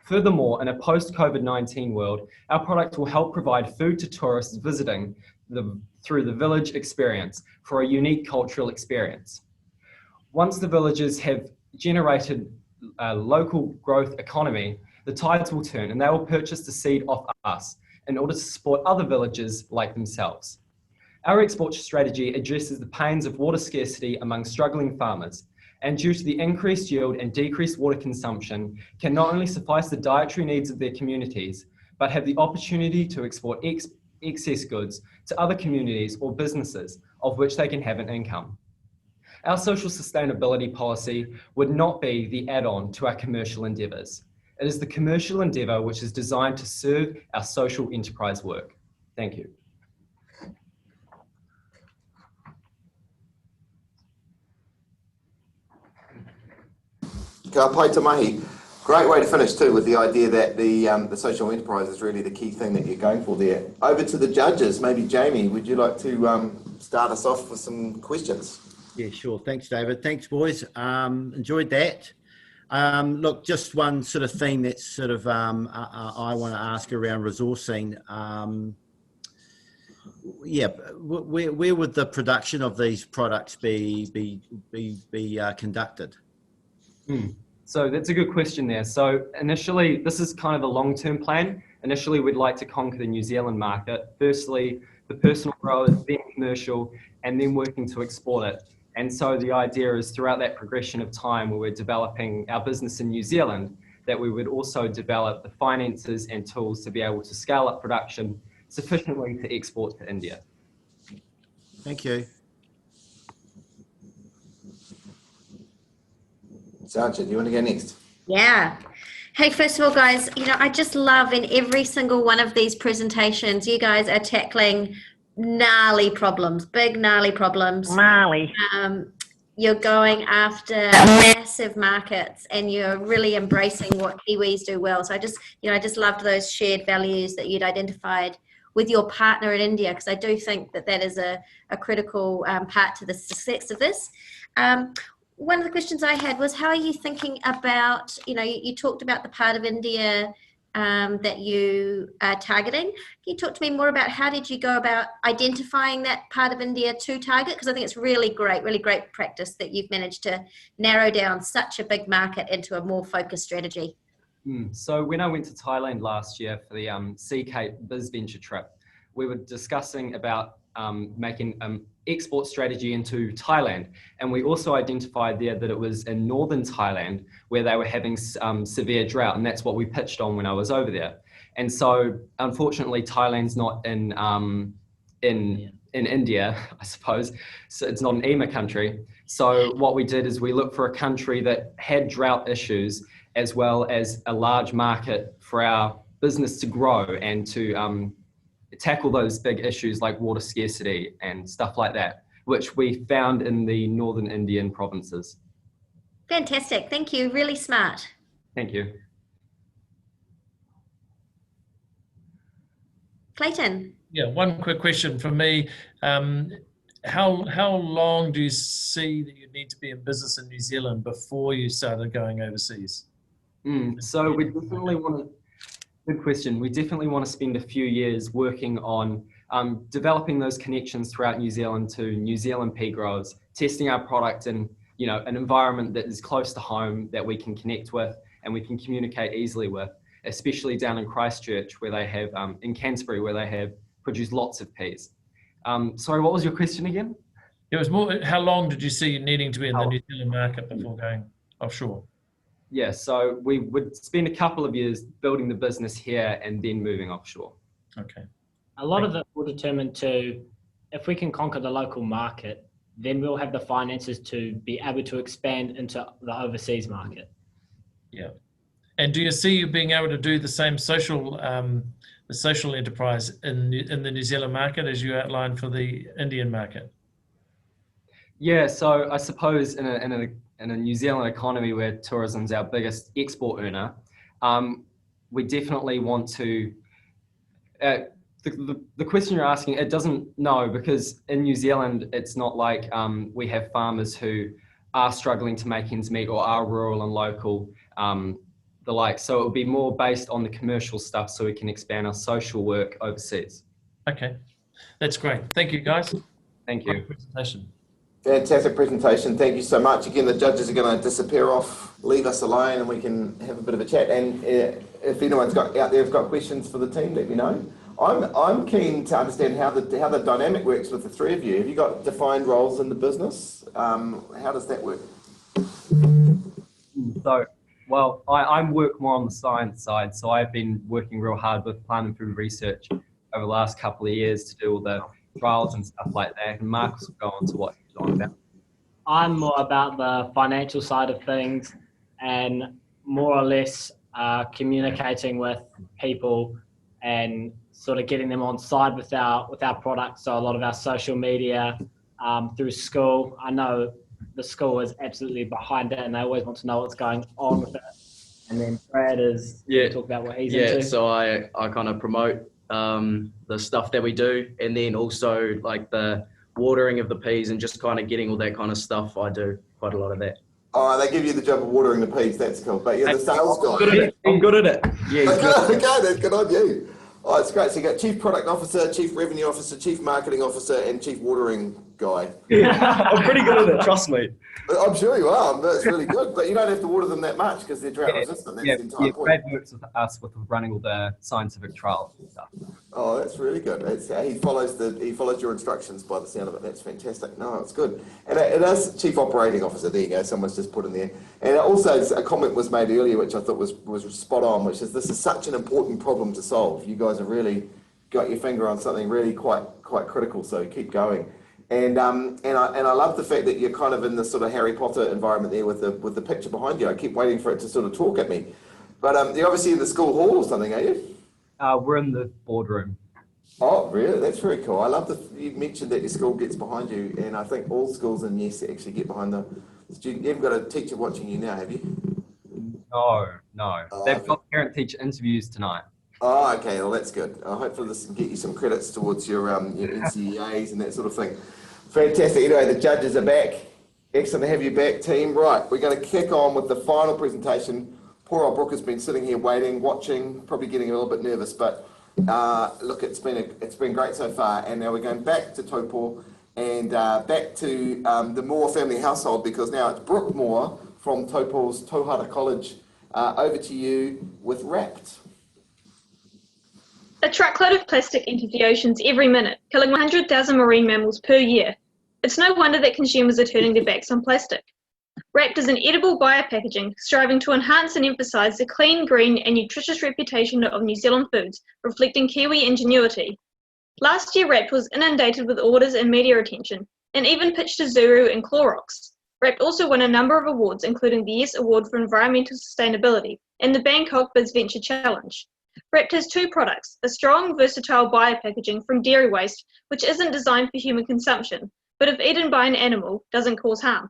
Furthermore, in a post-COVID-19 world, our product will help provide food to tourists visiting through the village experience for a unique cultural experience. Once the villages have generated a local growth economy, the tides will turn and they will purchase the seed off us in order to support other villages like themselves. Our export strategy addresses the pains of water scarcity among struggling farmers, and due to the increased yield and decreased water consumption, can not only suffice the dietary needs of their communities, but have the opportunity to export excess goods to other communities or businesses of which they can have an income. Our social sustainability policy would not be the add-on to our commercial endeavours. It is the commercial endeavour which is designed to serve our social enterprise work. Thank you. Ka pai te mahi. Great way to finish too, with the idea that the social enterprise is really the key thing that you're going for there. Over to the judges. Maybe Jamie, would you like to start us off with some questions? Yeah, sure. Thanks, David. Thanks, boys. Enjoyed that. Look, just one sort of theme that's sort of I want to ask around resourcing. Yeah, where would the production of these products be conducted? So that's a good question there. So initially, this is kind of a long-term plan. Initially, we'd like to conquer the New Zealand market. Firstly, the personal growers, then commercial, and then working to export it. And so the idea is throughout that progression of time where we're developing our business in New Zealand, that we would also develop the finances and tools to be able to scale up production sufficiently to export to India. Thank you. Sancha, do you want to go next? Yeah. Hey, first of all, guys, you know, I just love in every single one of these presentations, you guys are tackling gnarly problems, big gnarly problems. Gnarly. You're going after massive markets and you're really embracing what Kiwis do well. So I just loved those shared values that you'd identified with your partner in India, because I do think that that is a critical part to the success of this. One of the questions I had was, how are you thinking about, you know, you talked about the part of India that you are targeting. Can you talk to me more about how did you go about identifying that part of India to target? Because I think it's really great practice that you've managed to narrow down such a big market into a more focused strategy. So when I went to Thailand last year for the Kete Biz Venture trip, we were discussing about making export strategy into Thailand, and we also identified there that it was in northern Thailand where they were having severe drought, and that's what we pitched on when I was over there. And so unfortunately Thailand's not in India, I suppose, so it's not an EMA country. So what we did is we looked for a country that had drought issues as well as a large market for our business to grow and to tackle those big issues like water scarcity and stuff like that, which we found in the northern Indian provinces. Fantastic. Thank you. Really smart. Thank you. Clayton. Yeah, one quick question from me. How long do you see that you need to be in business in New Zealand before you started going overseas? So we definitely want to, good question. We definitely want to spend a few years working on developing those connections throughout New Zealand to New Zealand pea growers, testing our product in, you know, an environment that is close to home that we can connect with and we can communicate easily with, especially down in Christchurch where they have, in Canterbury where they have produced lots of peas. Sorry, what was your question again? It was more, how long did you see you needing to be in the New Zealand market before going offshore? Yeah, so we would spend a couple of years building the business here and then moving offshore. Okay. A lot of it will determine too, if we can conquer the local market, then we'll have the finances to be able to expand into the overseas market. Yeah. And do you see you being able to do the same social, the social enterprise in the New Zealand market as you outlined for the Indian market? Yeah, so I suppose in a New Zealand economy where tourism's our biggest export earner, we definitely want to. The question you're asking, it doesn't know, because in New Zealand it's not like we have farmers who are struggling to make ends meet or are rural and local, the like. So it will be more based on the commercial stuff, so we can expand our social work overseas. Okay, that's great. Thank you, guys. Thank you. Great presentation. Fantastic presentation. Thank you so much. Again, the judges are going to disappear off, leave us alone, and we can have a bit of a chat. And if anyone's got out there, have got questions for the team, let me know. I'm keen to understand how the dynamic works with the three of you. Have you got defined roles in the business? How does that work? So, well, I work more on the science side, so I've been working real hard with plant and food research over the last couple of years to do all the trials and stuff like that, and Marcus will go on to what he's on about. I'm more about the financial side of things and more or less communicating with people and sort of getting them on side with our product. So a lot of our social media through school. I know the school is absolutely behind it and they always want to know what's going on with it. And then Brad is talk about what he's into. So I kind of promote the stuff that we do, and then also like the watering of the peas and just kind of getting all that kind of stuff. I do quite a lot of that. Oh, they give you the job of watering the peas. That's cool. But you're the sales guy. I'm good at it. Yeah. Okay, that's good on you. Oh, it's great. So you got Chief Product Officer, Chief Revenue Officer, Chief Marketing Officer, and Chief Watering Guy. I'm pretty good at it, trust me. I'm sure you are. That's really good. But you don't have to water them that much because they're drought resistant. That's the entire point. Brad works with us with running all the scientific trials and stuff. Oh, that's really good. He follows your instructions by the sound of it. That's fantastic. No, it's good. And it is Chief Operating Officer. There you go. Someone's just put in there. And also a comment was made earlier, which I thought was spot on, which is this is such an important problem to solve. You guys have really got your finger on something really quite critical. So keep going. And I love the fact that you're kind of in this sort of Harry Potter environment there with the picture behind you. I keep waiting for it to sort of talk at me. But you're obviously in the school hall or something, are you? We're in the boardroom. Oh, really? That's very cool. I love you mentioned that your school gets behind you, and I think all schools in Yes actually get behind the student. You haven't got a teacher watching you now, have you? No. Oh, They've got parent-teacher interviews tonight. Oh, okay. Well, that's good. Hopefully this can get you some credits towards your NCEAs and that sort of thing. Fantastic. Anyway, the judges are back. Excellent to have you back, team. Right, we're going to kick on with the final presentation. Poor old Brooke has been sitting here waiting, watching, probably getting a little bit nervous, but look, it's been great so far. And now we're going back to Taupo and back to the Moore family household, because now it's Brooke Moore from Taupo's Tauhara College. Over to you with Wrapt. A truckload of plastic enters the oceans every minute, killing 100,000 marine mammals per year. It's no wonder that consumers are turning their backs on plastic. Wrapt is an edible biopackaging, striving to enhance and emphasise the clean, green and nutritious reputation of New Zealand foods, reflecting Kiwi ingenuity. Last year, Wrapt was inundated with orders and media attention, and even pitched to Zuru and Clorox. Wrapt also won a number of awards, including the Yes Award for Environmental Sustainability and the Bangkok Biz Venture Challenge. Wrapt has two products, a strong, versatile biopackaging from dairy waste, which isn't designed for human consumption, but if eaten by an animal, doesn't cause harm.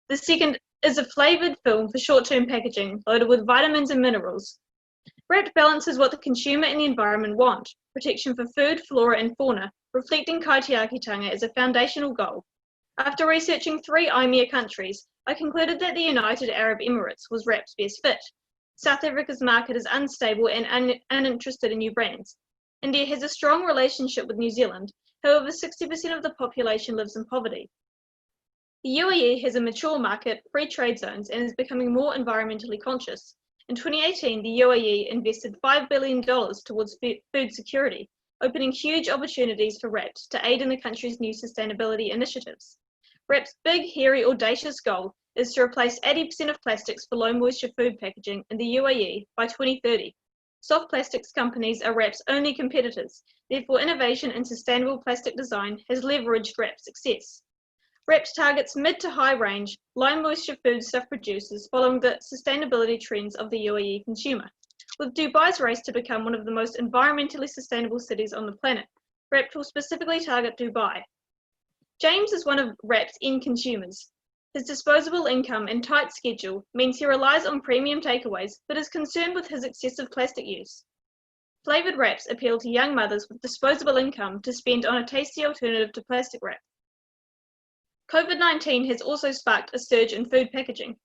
The second is a flavoured film for short-term packaging, loaded with vitamins and minerals. Wrapt balances what the consumer and the environment want, protection for food, flora and fauna, reflecting Kaitiakitanga as a foundational goal. After researching 3 IMEA countries, I concluded that the United Arab Emirates was Wrapt's best fit. South Africa's market is unstable and uninterested in new brands. India has a strong relationship with New Zealand, however 60% of the population lives in poverty. The UAE has a mature market, free trade zones, and is becoming more environmentally conscious. In 2018, the UAE invested $5 billion towards food security, opening huge opportunities for Wrapt to aid in the country's new sustainability initiatives. Wrapt's big, hairy, audacious goal is to replace 80% of plastics for low moisture food packaging in the UAE by 2030. Soft plastics companies are Wrapt's only competitors, therefore innovation in sustainable plastic design has leveraged Wrapt's success. Wrapt targets mid to high range, low moisture foodstuff producers following the sustainability trends of the UAE consumer. With Dubai's race to become one of the most environmentally sustainable cities on the planet, Wrapt will specifically target Dubai. James is one of Wrapt's end consumers. His disposable income and tight schedule means he relies on premium takeaways, but is concerned with his excessive plastic use. Flavoured wraps appeal to young mothers with disposable income to spend on a tasty alternative to plastic wrap. COVID-19 has also sparked a surge in food packaging.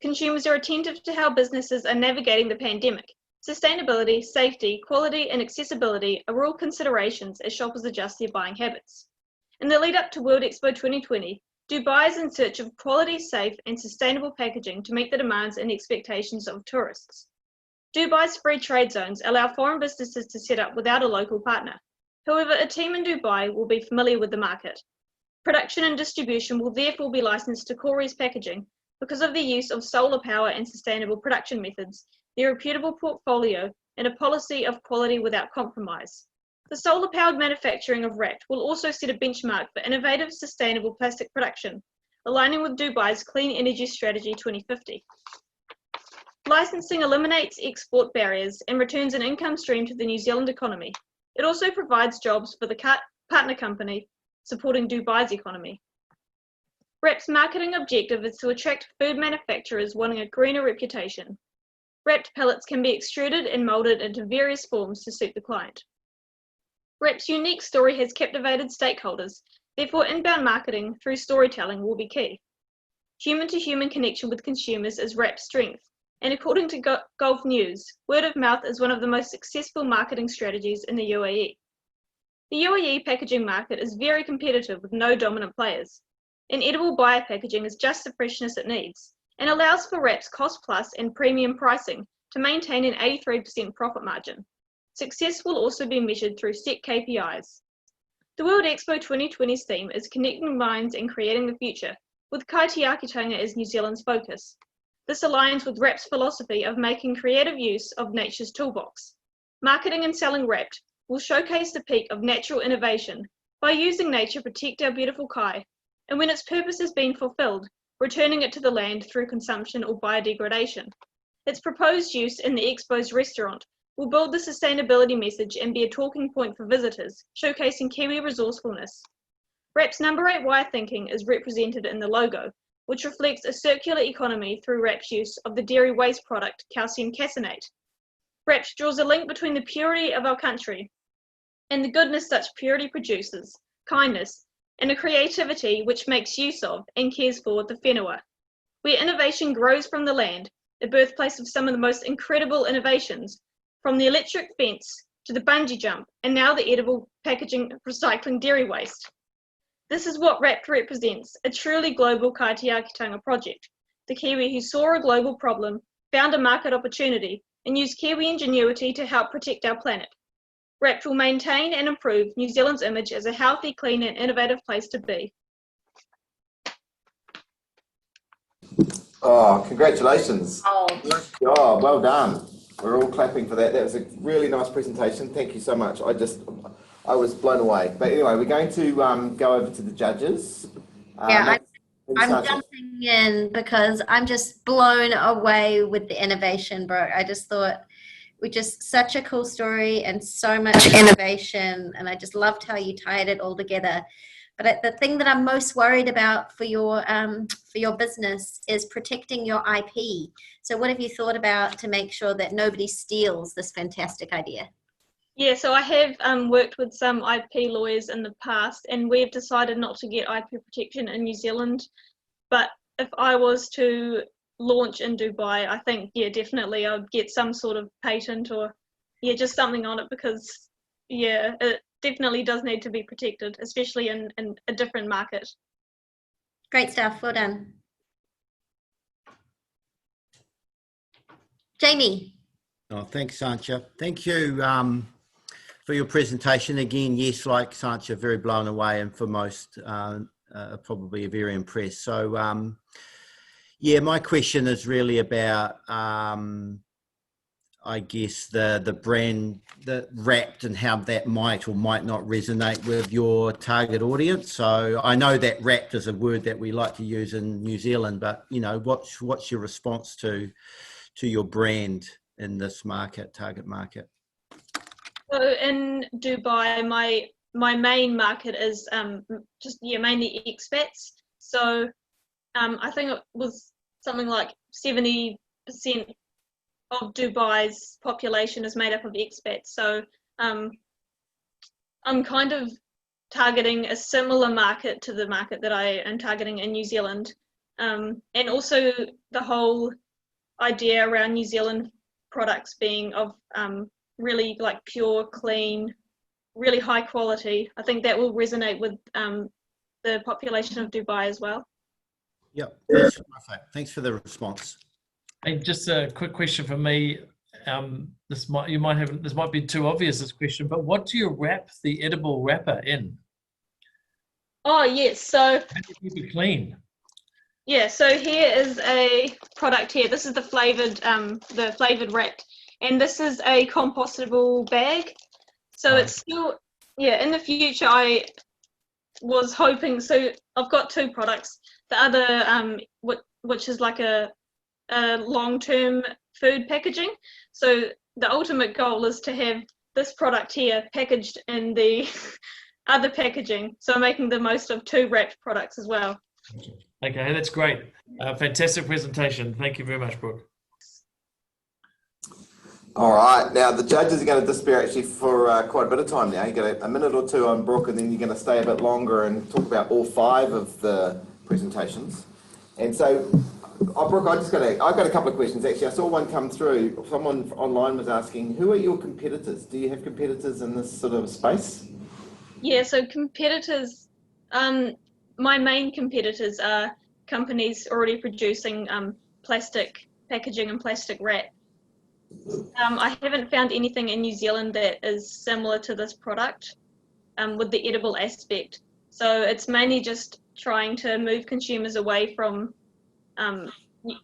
Consumers are attentive to how businesses are navigating the pandemic. Sustainability, safety, quality, and accessibility are all considerations as shoppers adjust their buying habits. In the lead up to World Expo 2020, Dubai is in search of quality, safe, and sustainable packaging to meet the demands and expectations of tourists. Dubai's free trade zones allow foreign businesses to set up without a local partner. However, a team in Dubai will be familiar with the market. Production and distribution will therefore be licensed to Corey's Packaging because of their use of solar power and sustainable production methods, their reputable portfolio, and a policy of quality without compromise. The solar-powered manufacturing of Wrapt will also set a benchmark for innovative, sustainable plastic production, aligning with Dubai's Clean Energy Strategy 2050. Licensing eliminates export barriers and returns an income stream to the New Zealand economy. It also provides jobs for the partner company, supporting Dubai's economy. Wrapt's marketing objective is to attract food manufacturers wanting a greener reputation. Wrapt pellets can be extruded and moulded into various forms to suit the client. Wrapt's unique story has captivated stakeholders, therefore inbound marketing through storytelling will be key. Human-to-human connection with consumers is Wrapt's strength, and according to Gulf News, word of mouth is one of the most successful marketing strategies in the UAE. The UAE packaging market is very competitive with no dominant players. An edible bio packaging is just the freshness it needs, and allows for Wrapt's cost plus and premium pricing to maintain an 83% profit margin. Success will also be measured through set KPIs. The World Expo 2020's theme is Connecting Minds and Creating the Future, with Kaitiakitanga as New Zealand's focus. This aligns with Wrapt's philosophy of making creative use of nature's toolbox. Marketing and selling Wrapt will showcase the peak of natural innovation by using nature to protect our beautiful kai, and when its purpose has been fulfilled, returning it to the land through consumption or biodegradation. Its proposed use in the Expo's restaurant will build the sustainability message and be a talking point for visitors, showcasing Kiwi resourcefulness. Wrapt's number 8 wire thinking is represented in the logo, which reflects a circular economy through Wrapt's use of the dairy waste product calcium caseinate. Wrapt draws a link between the purity of our country and the goodness such purity produces, kindness, and a creativity which makes use of and cares for the whenua. Where innovation grows from the land, the birthplace of some of the most incredible innovations, from the electric fence to the bungee jump, and now the edible packaging recycling dairy waste. This is what Wrapt represents, a truly global Kaitiakitanga project. The Kiwi who saw a global problem, found a market opportunity, and used Kiwi ingenuity to help protect our planet. Wrapt will maintain and improve New Zealand's image as a healthy, clean, and innovative place to be. Oh, congratulations. Oh, Oh, well done. We're all clapping for that. That was a really nice presentation. Thank you so much. I was blown away. But anyway, we're going to go over to the judges. yeah, I'm jumping in because I'm just blown away with the innovation, Brooke. I just thought such a cool story and so much innovation, and I just loved how you tied it all together. But the thing that I'm most worried about for your business is protecting your IP. So what have you thought about to make sure that nobody steals this fantastic idea? Yeah, so I have worked with some IP lawyers in the past, and we've decided not to get IP protection in New Zealand. But if I was to launch in Dubai, I think, yeah, definitely I'd get some sort of patent or, yeah, just something on it because, yeah, it definitely does need to be protected, especially in a different market. Great stuff. Well done. Jamie. Oh, thanks, Sancha. Thank you for your presentation. Again, yes, like Sancha, very blown away, and for most, probably very impressed. So Yeah, my question is really about, I guess, the brand, the Wrapt, and how that might or might not resonate with your target audience. So I know that Wrapt is a word that we like to use in New Zealand, but you know, what's your response to your brand in this market, target market? So in Dubai, my main market is mainly expats. So I think it was something like 70% of Dubai's population is made up of expats. So I'm kind of targeting a similar market to the market that I am targeting in New Zealand. And also the whole idea around New Zealand products being of really like pure, clean, really high quality. I think that will resonate with the population of Dubai as well. Yep, that's perfect. Thanks for the response. And just a quick question for me. This might be too obvious, this question, but what do you wrap the edible wrapper in? Oh yes, so How do you keep it clean? yeah, so here is a product here. This is the flavored Wrapt, and this is a compostable bag. So it's still, yeah, in the future I was hoping, so I've got two products. The other, which is like a long-term food packaging. So the ultimate goal is to have this product here packaged in the other packaging. So I'm making the most of two Wrapt products as well. Okay, that's great. Fantastic presentation. Thank you very much, Brooke. All right, now the judges are going to disappear actually for quite a bit of time now. You get a minute or two on Brooke, and then you're going to stay a bit longer and talk about all 5 of the presentations. And so, Brooke, I've got a couple of questions actually. I saw one come through. Someone online was asking, who are your competitors? Do you have competitors in this sort of space? Yeah, so competitors, my main competitors are companies already producing plastic packaging and plastic wrap. I haven't found anything in New Zealand that is similar to this product with the edible aspect. So it's mainly just trying to move consumers away from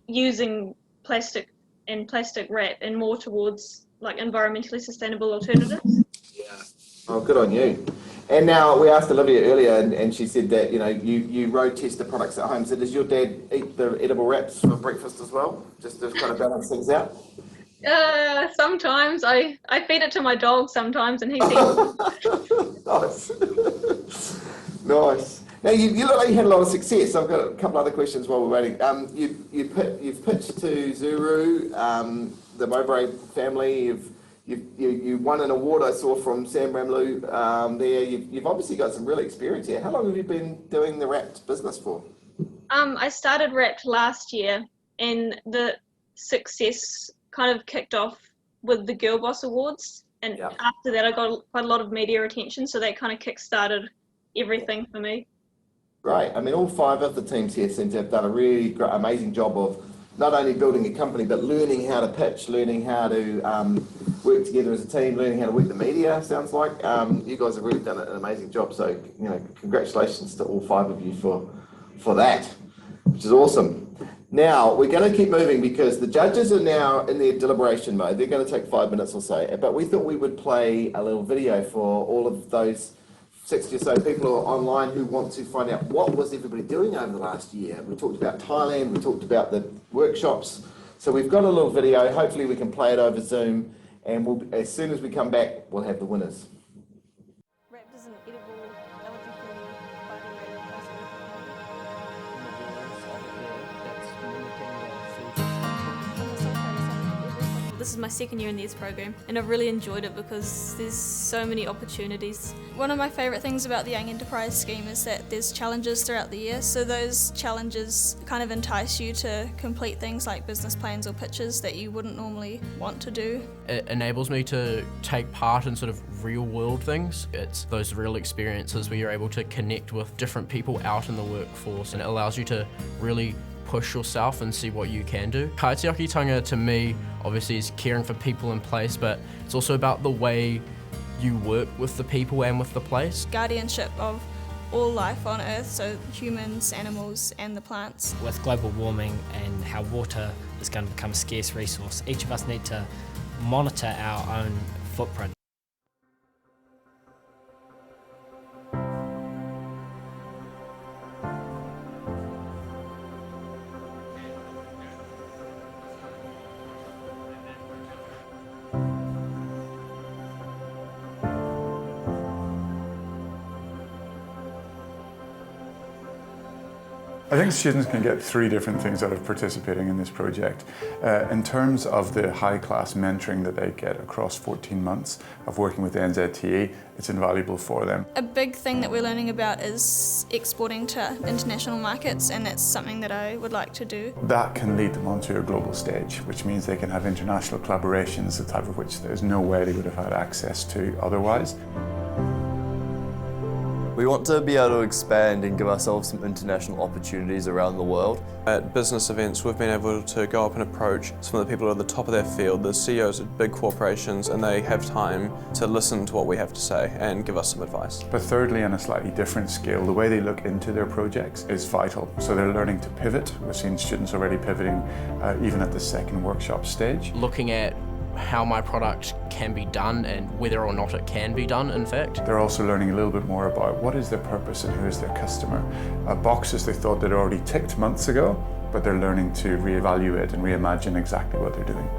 using plastic and plastic wrap and more towards like environmentally sustainable alternatives. Yeah. Oh, good on you. And now we asked Olivia earlier, and she said that you road test the products at home. So does your dad eat the edible wraps for breakfast as well, just to kind of balance things out? Sometimes I feed it to my dog sometimes, and he eats. Nice. Nice. Now you look like you had a lot of success. I've got a couple other questions while we're waiting. You've pitched to Zuru, the Mowbray family. You won an award I saw from Sam Ramloo there. You've obviously got some real experience here. How long have you been doing the Wrapt business for? I started Wrapt last year, and the success kind of kicked off with the Girl Boss Awards, and after that I got quite a lot of media attention, so that kind of kick-started everything for me. Great. I mean, all 5 of the teams here seem to have done a really amazing job of not only building a company, but learning how to pitch, learning how to work together as a team, learning how to work the media, sounds like. You guys have really done an amazing job, so congratulations to all 5 of you for that, which is awesome. Now, we're going to keep moving because the judges are now in their deliberation mode. They're going to take 5 minutes or so, but we thought we would play a little video for all of those 60 or so people who are online who want to find out what was everybody doing over the last year. We talked about Thailand, we talked about the workshops. So we've got a little video. Hopefully we can play it over Zoom, and as soon as we come back, we'll have the winners. Wrapt is an edible, allergy-free biodegradable plastic. This is my second year in the S program, and I've really enjoyed it because there's so many opportunities. One of my favourite things about the Young Enterprise scheme is that there's challenges throughout the year, so those challenges kind of entice you to complete things like business plans or pitches that you wouldn't normally want to do. It enables me to take part in sort of real world things. It's those real experiences where you're able to connect with different people out in the workforce, and it allows you to really push yourself and see what you can do. Kaitiakitanga to me obviously is caring for people in place, but it's also about the way you work with the people and with the place. Guardianship of all life on Earth, so humans, animals and the plants. With global warming and how water is going to become a scarce resource, each of us need to monitor our own footprint. I think students can get three different things out of participating in this project. In terms of the high-class mentoring that they get across 14 months of working with the NZTE, it's invaluable for them. A big thing that we're learning about is exporting to international markets, and that's something that I would like to do. That can lead them onto a global stage, which means they can have international collaborations, the type of which there's no way they would have had access to otherwise. We want to be able to expand and give ourselves some international opportunities around the world. At business events, we've been able to go up and approach some of the people at the top of their field, the CEOs of big corporations, and they have time to listen to what we have to say and give us some advice. But thirdly, on a slightly different scale, the way they look into their projects is vital. So they're learning to pivot. We've seen students already pivoting even at the second workshop stage. Looking at how my product can be done and whether or not it can be done, in fact. They're also learning a little bit more about what is their purpose and who is their customer. Boxes they thought they'd already ticked months ago, but they're learning to reevaluate and reimagine exactly what they're doing.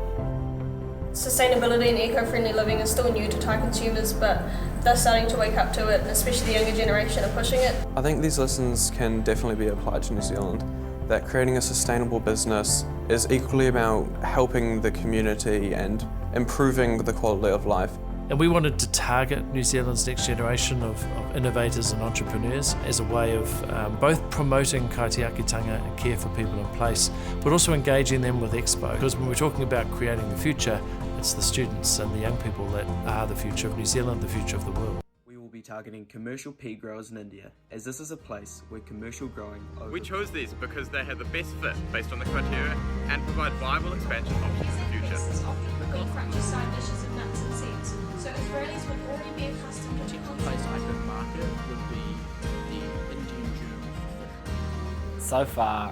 Sustainability and eco-friendly living is still new to Thai consumers, but they're starting to wake up to it, and especially the younger generation are pushing it. I think these lessons can definitely be applied to New Zealand, that creating a sustainable business is equally about helping the community and improving the quality of life. And we wanted to target New Zealand's next generation of innovators and entrepreneurs as a way of both promoting kaitiakitanga and care for people in place, but also engaging them with Expo. Because when we're talking about creating the future, it's the students and the young people that are the future of New Zealand, the future of the world. We will be targeting commercial pea growers in India, as this is a place where commercial growing We chose these because they have the best fit based on the criteria and provide viable expansion options in the future. We've got fracture side dishes of nuts and seeds, so Israelis would already be accustomed to The place I could market would be the Indian Journal for Fisheries. So far,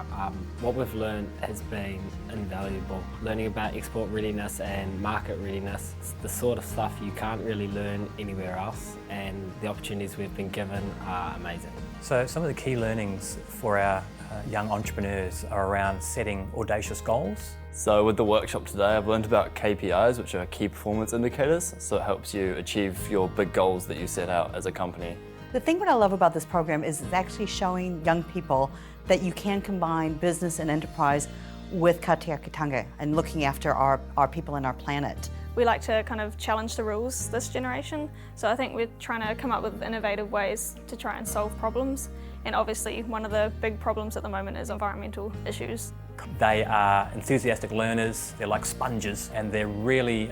what we've learned has been invaluable. Learning about export readiness and market readiness, it's the sort of stuff you can't really learn anywhere else, and the opportunities we've been given are amazing. So some of the key learnings for our young entrepreneurs are around setting audacious goals. So with the workshop today, I've learned about KPIs, which are key performance indicators. So it helps you achieve your big goals that you set out as a company. The thing what I love about this program is it's actually showing young people that you can combine business and enterprise with kaitiakitanga and looking after our people and our planet. We like to kind of challenge the rules this generation, so I think we're trying to come up with innovative ways to try and solve problems, and obviously one of the big problems at the moment is environmental issues. They are enthusiastic learners, they're like sponges, and they're really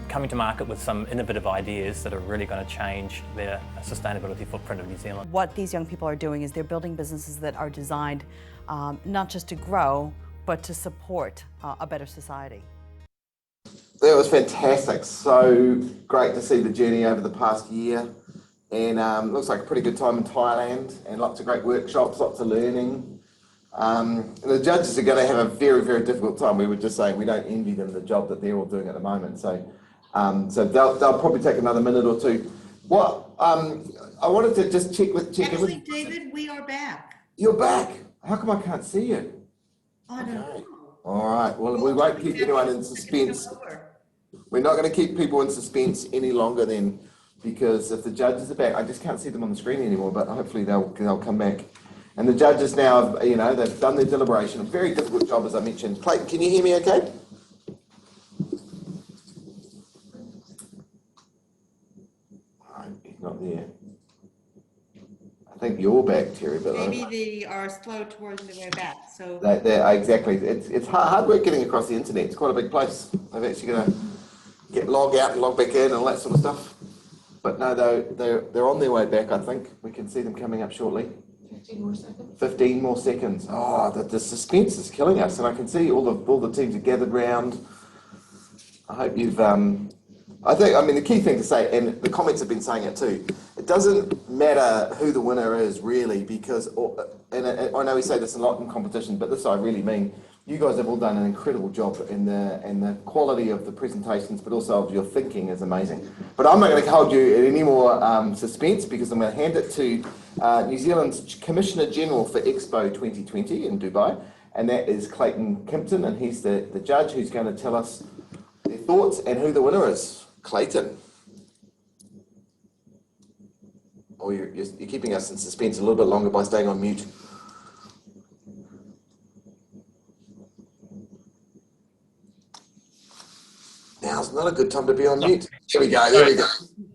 coming to market with some innovative ideas that are really going to change their sustainability footprint of New Zealand. What these young people are doing is they're building businesses that are designed not just to grow, but to support a better society. That was fantastic. So great to see the journey over the past year, and looks like a pretty good time in Thailand, and lots of great workshops, lots of learning. The judges are going to have a very, very difficult time. We were just saying we don't envy them the job that they're all doing at the moment. So they'll probably take another minute or two. What I wanted to just check in with David, we are back. You're back. How come I can't see you? I don't know. All right. Well, we won't keep anyone in suspense. We're not going to keep people in suspense any longer then, because if the judges are back, I just can't see them on the screen anymore. But hopefully they'll come back. And the judges now, they've done their deliberation. A very difficult job, as I mentioned. Clayton, can you hear me okay? He's not there. I think you're back, Terry. But maybe they are slow towards the way back. So exactly. It's hard work getting across the internet. It's quite a big place. I'm actually going to log out and log back in and all that sort of stuff. But no, they're on their way back. I think we can see them coming up shortly. 15 more seconds. 15 more seconds. Oh, the suspense is killing us, and I can see all the teams are gathered round. I hope I mean, the key thing to say, and the comments have been saying it too, it doesn't matter who the winner is really, because, and I know we say this a lot in competition, but this I really mean, you guys have all done an incredible job, and the quality of the presentations, but also of your thinking is amazing. But I'm not going to hold you at any more suspense, because I'm going to hand it to New Zealand's Commissioner General for Expo 2020 in Dubai, and that is Clayton Kimpton, and he's the judge who's going to tell us their thoughts and who the winner is. Clayton. Oh, you're keeping us in suspense a little bit longer by staying on mute. Now's not a good time to be on mute. There we go.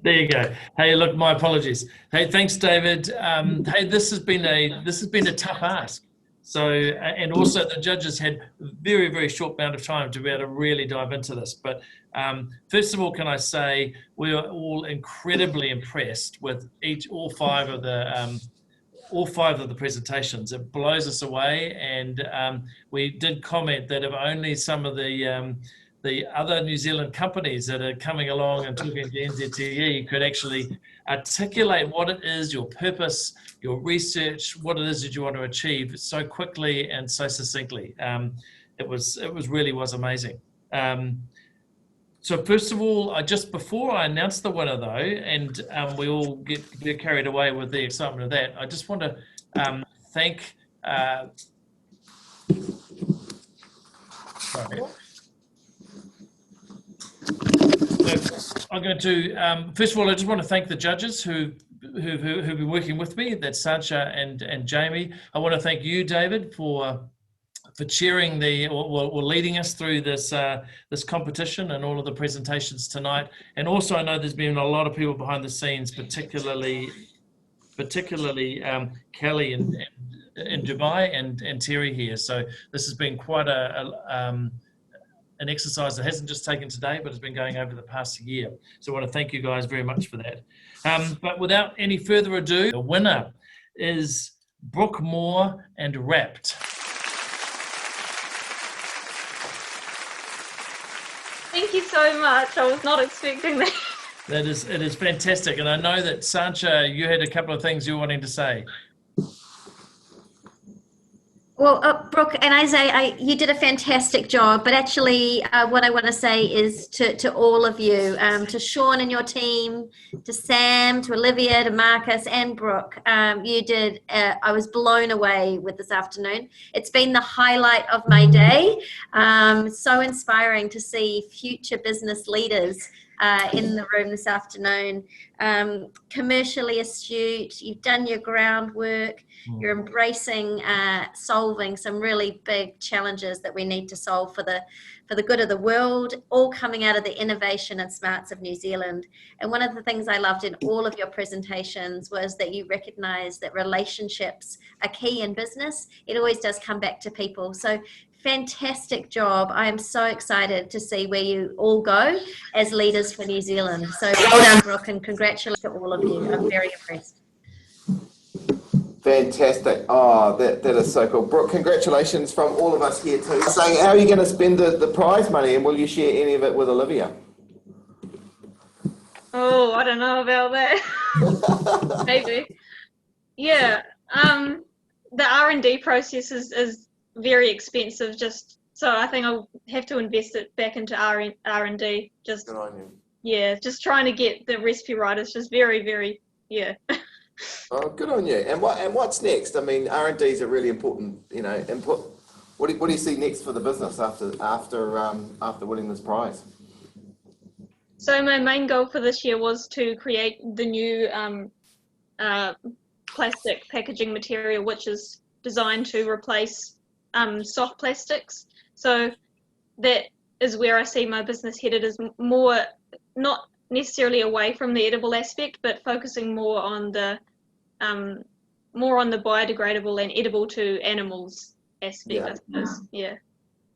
There you go. Hey, look, my apologies. Hey, thanks, David. Hey, this has been a tough ask. So, and also the judges had a very, very short amount of time to be able to really dive into this. But first of all, can I say we are all incredibly impressed with all five of the presentations. It blows us away, and we did comment that if only some of the other New Zealand companies that are coming along and talking to NZTE could actually articulate what it is, your purpose, your research, what it is that you want to achieve so quickly and so succinctly. It really was amazing. So first of all, just before I announce the winner though, and we all get carried away with the excitement of that, I just want to thank, sorry. I'm going to, first of all, I just want to thank the judges who've been working with me. That's Sancha and Jamie. I want to thank you, David, for chairing or leading us through this this competition and all of the presentations tonight. And also, I know there's been a lot of people behind the scenes, particularly Kelly in Dubai and Terry here. So this has been quite an exercise that hasn't just taken today, but has been going over the past year. So I want to thank you guys very much for that. But without any further ado, the winner is Brooke Moore and Wrapt. Thank you so much. I was not expecting that. It is fantastic. And I know that Sancha, you had a couple of things you were wanting to say. Well, Brooke and Isaiah, you did a fantastic job, but actually what I want to say is to all of you, to Sean and your team, to Sam, to Olivia, to Marcus and Brooke, you did, I was blown away with this afternoon. It's been the highlight of my day. So inspiring to see future business leaders in the room this afternoon. Commercially astute, you've done your groundwork, you're embracing solving some really big challenges that we need to solve for the good of the world, all coming out of the innovation and smarts of New Zealand. And one of the things I loved in all of your presentations was that you recognize that relationships are key in business. It always does come back to people. So fantastic job. I am so excited to see where you all go as leaders for New Zealand. So well done, Brooke, and congratulations to all of you. I'm very impressed. Fantastic. Oh, that is so cool. Brooke, congratulations from all of us here too. Saying, how are you going to spend the prize money, and will you share any of it with Olivia? Oh, I don't know about that. Maybe. Yeah. The R&D process is very expensive, so I think I'll have to invest it back into R&D. Just good on you. Yeah, just trying to get the recipe right. It's just very, very, yeah. Oh, good on you. And what's next? I mean, R&D is a really important, input. What do you see next for the business after winning this prize? So my main goal for this year was to create the new plastic packaging material, which is designed to replace soft plastics. So that is where I see my business headed, is more, not necessarily away from the edible aspect, but focusing more on the biodegradable and edible to animals aspect, yeah. I suppose. Yeah.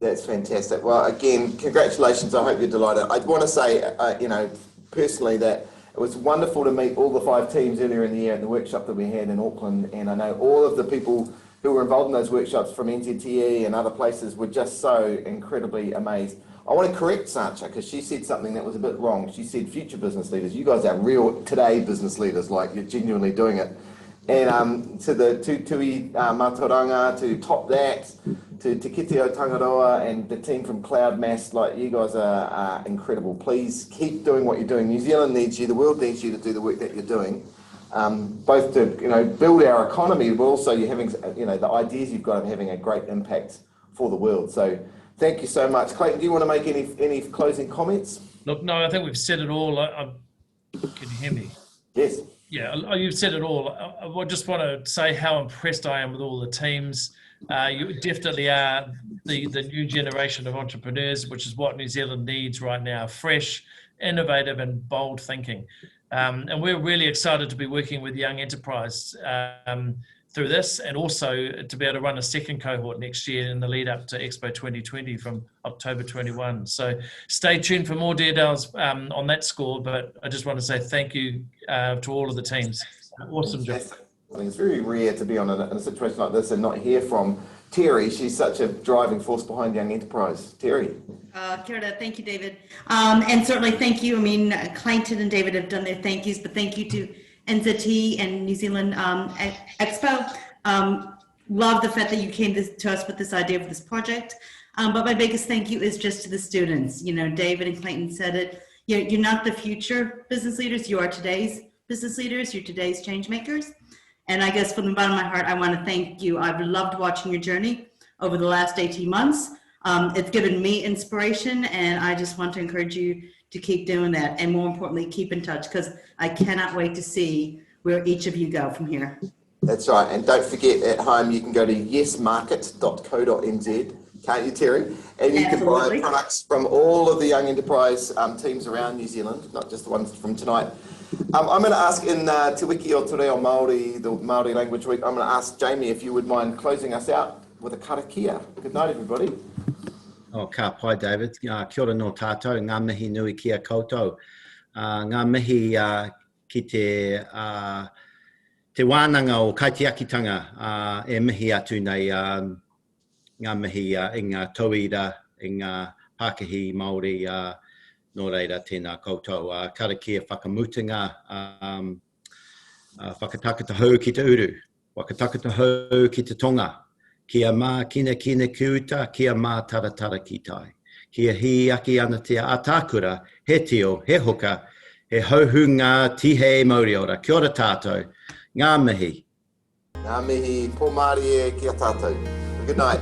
That's fantastic. Well, again, congratulations. I hope you're delighted. I want to say, personally, that it was wonderful to meet all the 5 teams earlier in the year at the workshop that we had in Auckland, and I know all of the people who were involved in those workshops from NZTE and other places were just so incredibly amazed. I want to correct Sancha because she said something that was a bit wrong. She said future business leaders. You guys are real today business leaders, like you're genuinely doing it. And to the Tuitui matauranga, to Top That, to Kete Tangaroa and the team from CloudMass, like you guys are incredible. Please keep doing what you're doing. New Zealand needs you, the world needs you to do the work that you're doing. Both to build our economy, but also you're having the ideas you've got of having a great impact for the world. So thank you so much. Clayton, do you want to make any closing comments? Look, no, I think we've said it all. Can you hear me? Yes. Yeah, you've said it all. I just want to say how impressed I am with all the teams. You definitely are the new generation of entrepreneurs, which is what New Zealand needs right now: fresh, innovative, and bold thinking. And we're really excited to be working with Young Enterprise through this, and also to be able to run a second cohort next year in the lead up to Expo 2020 from October 21. So stay tuned for more details on that score, but I just want to say thank you to all of the teams. Awesome job. I think it's very rare to be in a situation like this and not hear from Terry. She's such a driving force behind Young Enterprise. Terry. Kia ora, thank you, David. And certainly thank you. I mean, Clayton and David have done their thank yous, but thank you to NZT and New Zealand Expo. Love the fact that you came to us with this idea for this project. But my biggest thank you is just to the students. David and Clayton said it. You're not the future business leaders. You are today's business leaders. You're today's change makers. And I guess from the bottom of my heart, I want to thank you. I've loved watching your journey over the last 18 months. It's given me inspiration, and I just want to encourage you to keep doing that. And more importantly, keep in touch, because I cannot wait to see where each of you go from here. That's right. And don't forget, at home, you can go to yesmarket.co.nz, can't you, Terry? And you can buy products from all of the Young Enterprise teams around New Zealand, not just the ones from tonight. I'm going to ask in Te Wiki o Te Reo Māori, the Māori Language Week, I'm going to ask Jamie if you would mind closing us out with a karakia. Good night, everybody. Ka pai, David. Kia ora no tātou, ngā mihi nui kia koutou. Ngā mihi ki te wānanga o kaitiakitanga e mihi atu nei ngā mihi i ngā tauira, i ngā Pākehī Māori, nō reira tēnā koutou. Karakia whakamutinga, whakatakata hau ki te uru, whakatakata hau ki te tonga, kia mā kina kiuta, kia mā taratara ki tai. Kia hi aki ana te ātākura, he tio, he hoka, he hauhu ngā tihe Māori ora. Kia ora tātou, ngā mihi. Ngā mihi, pō Māori e kia tātou. Good night.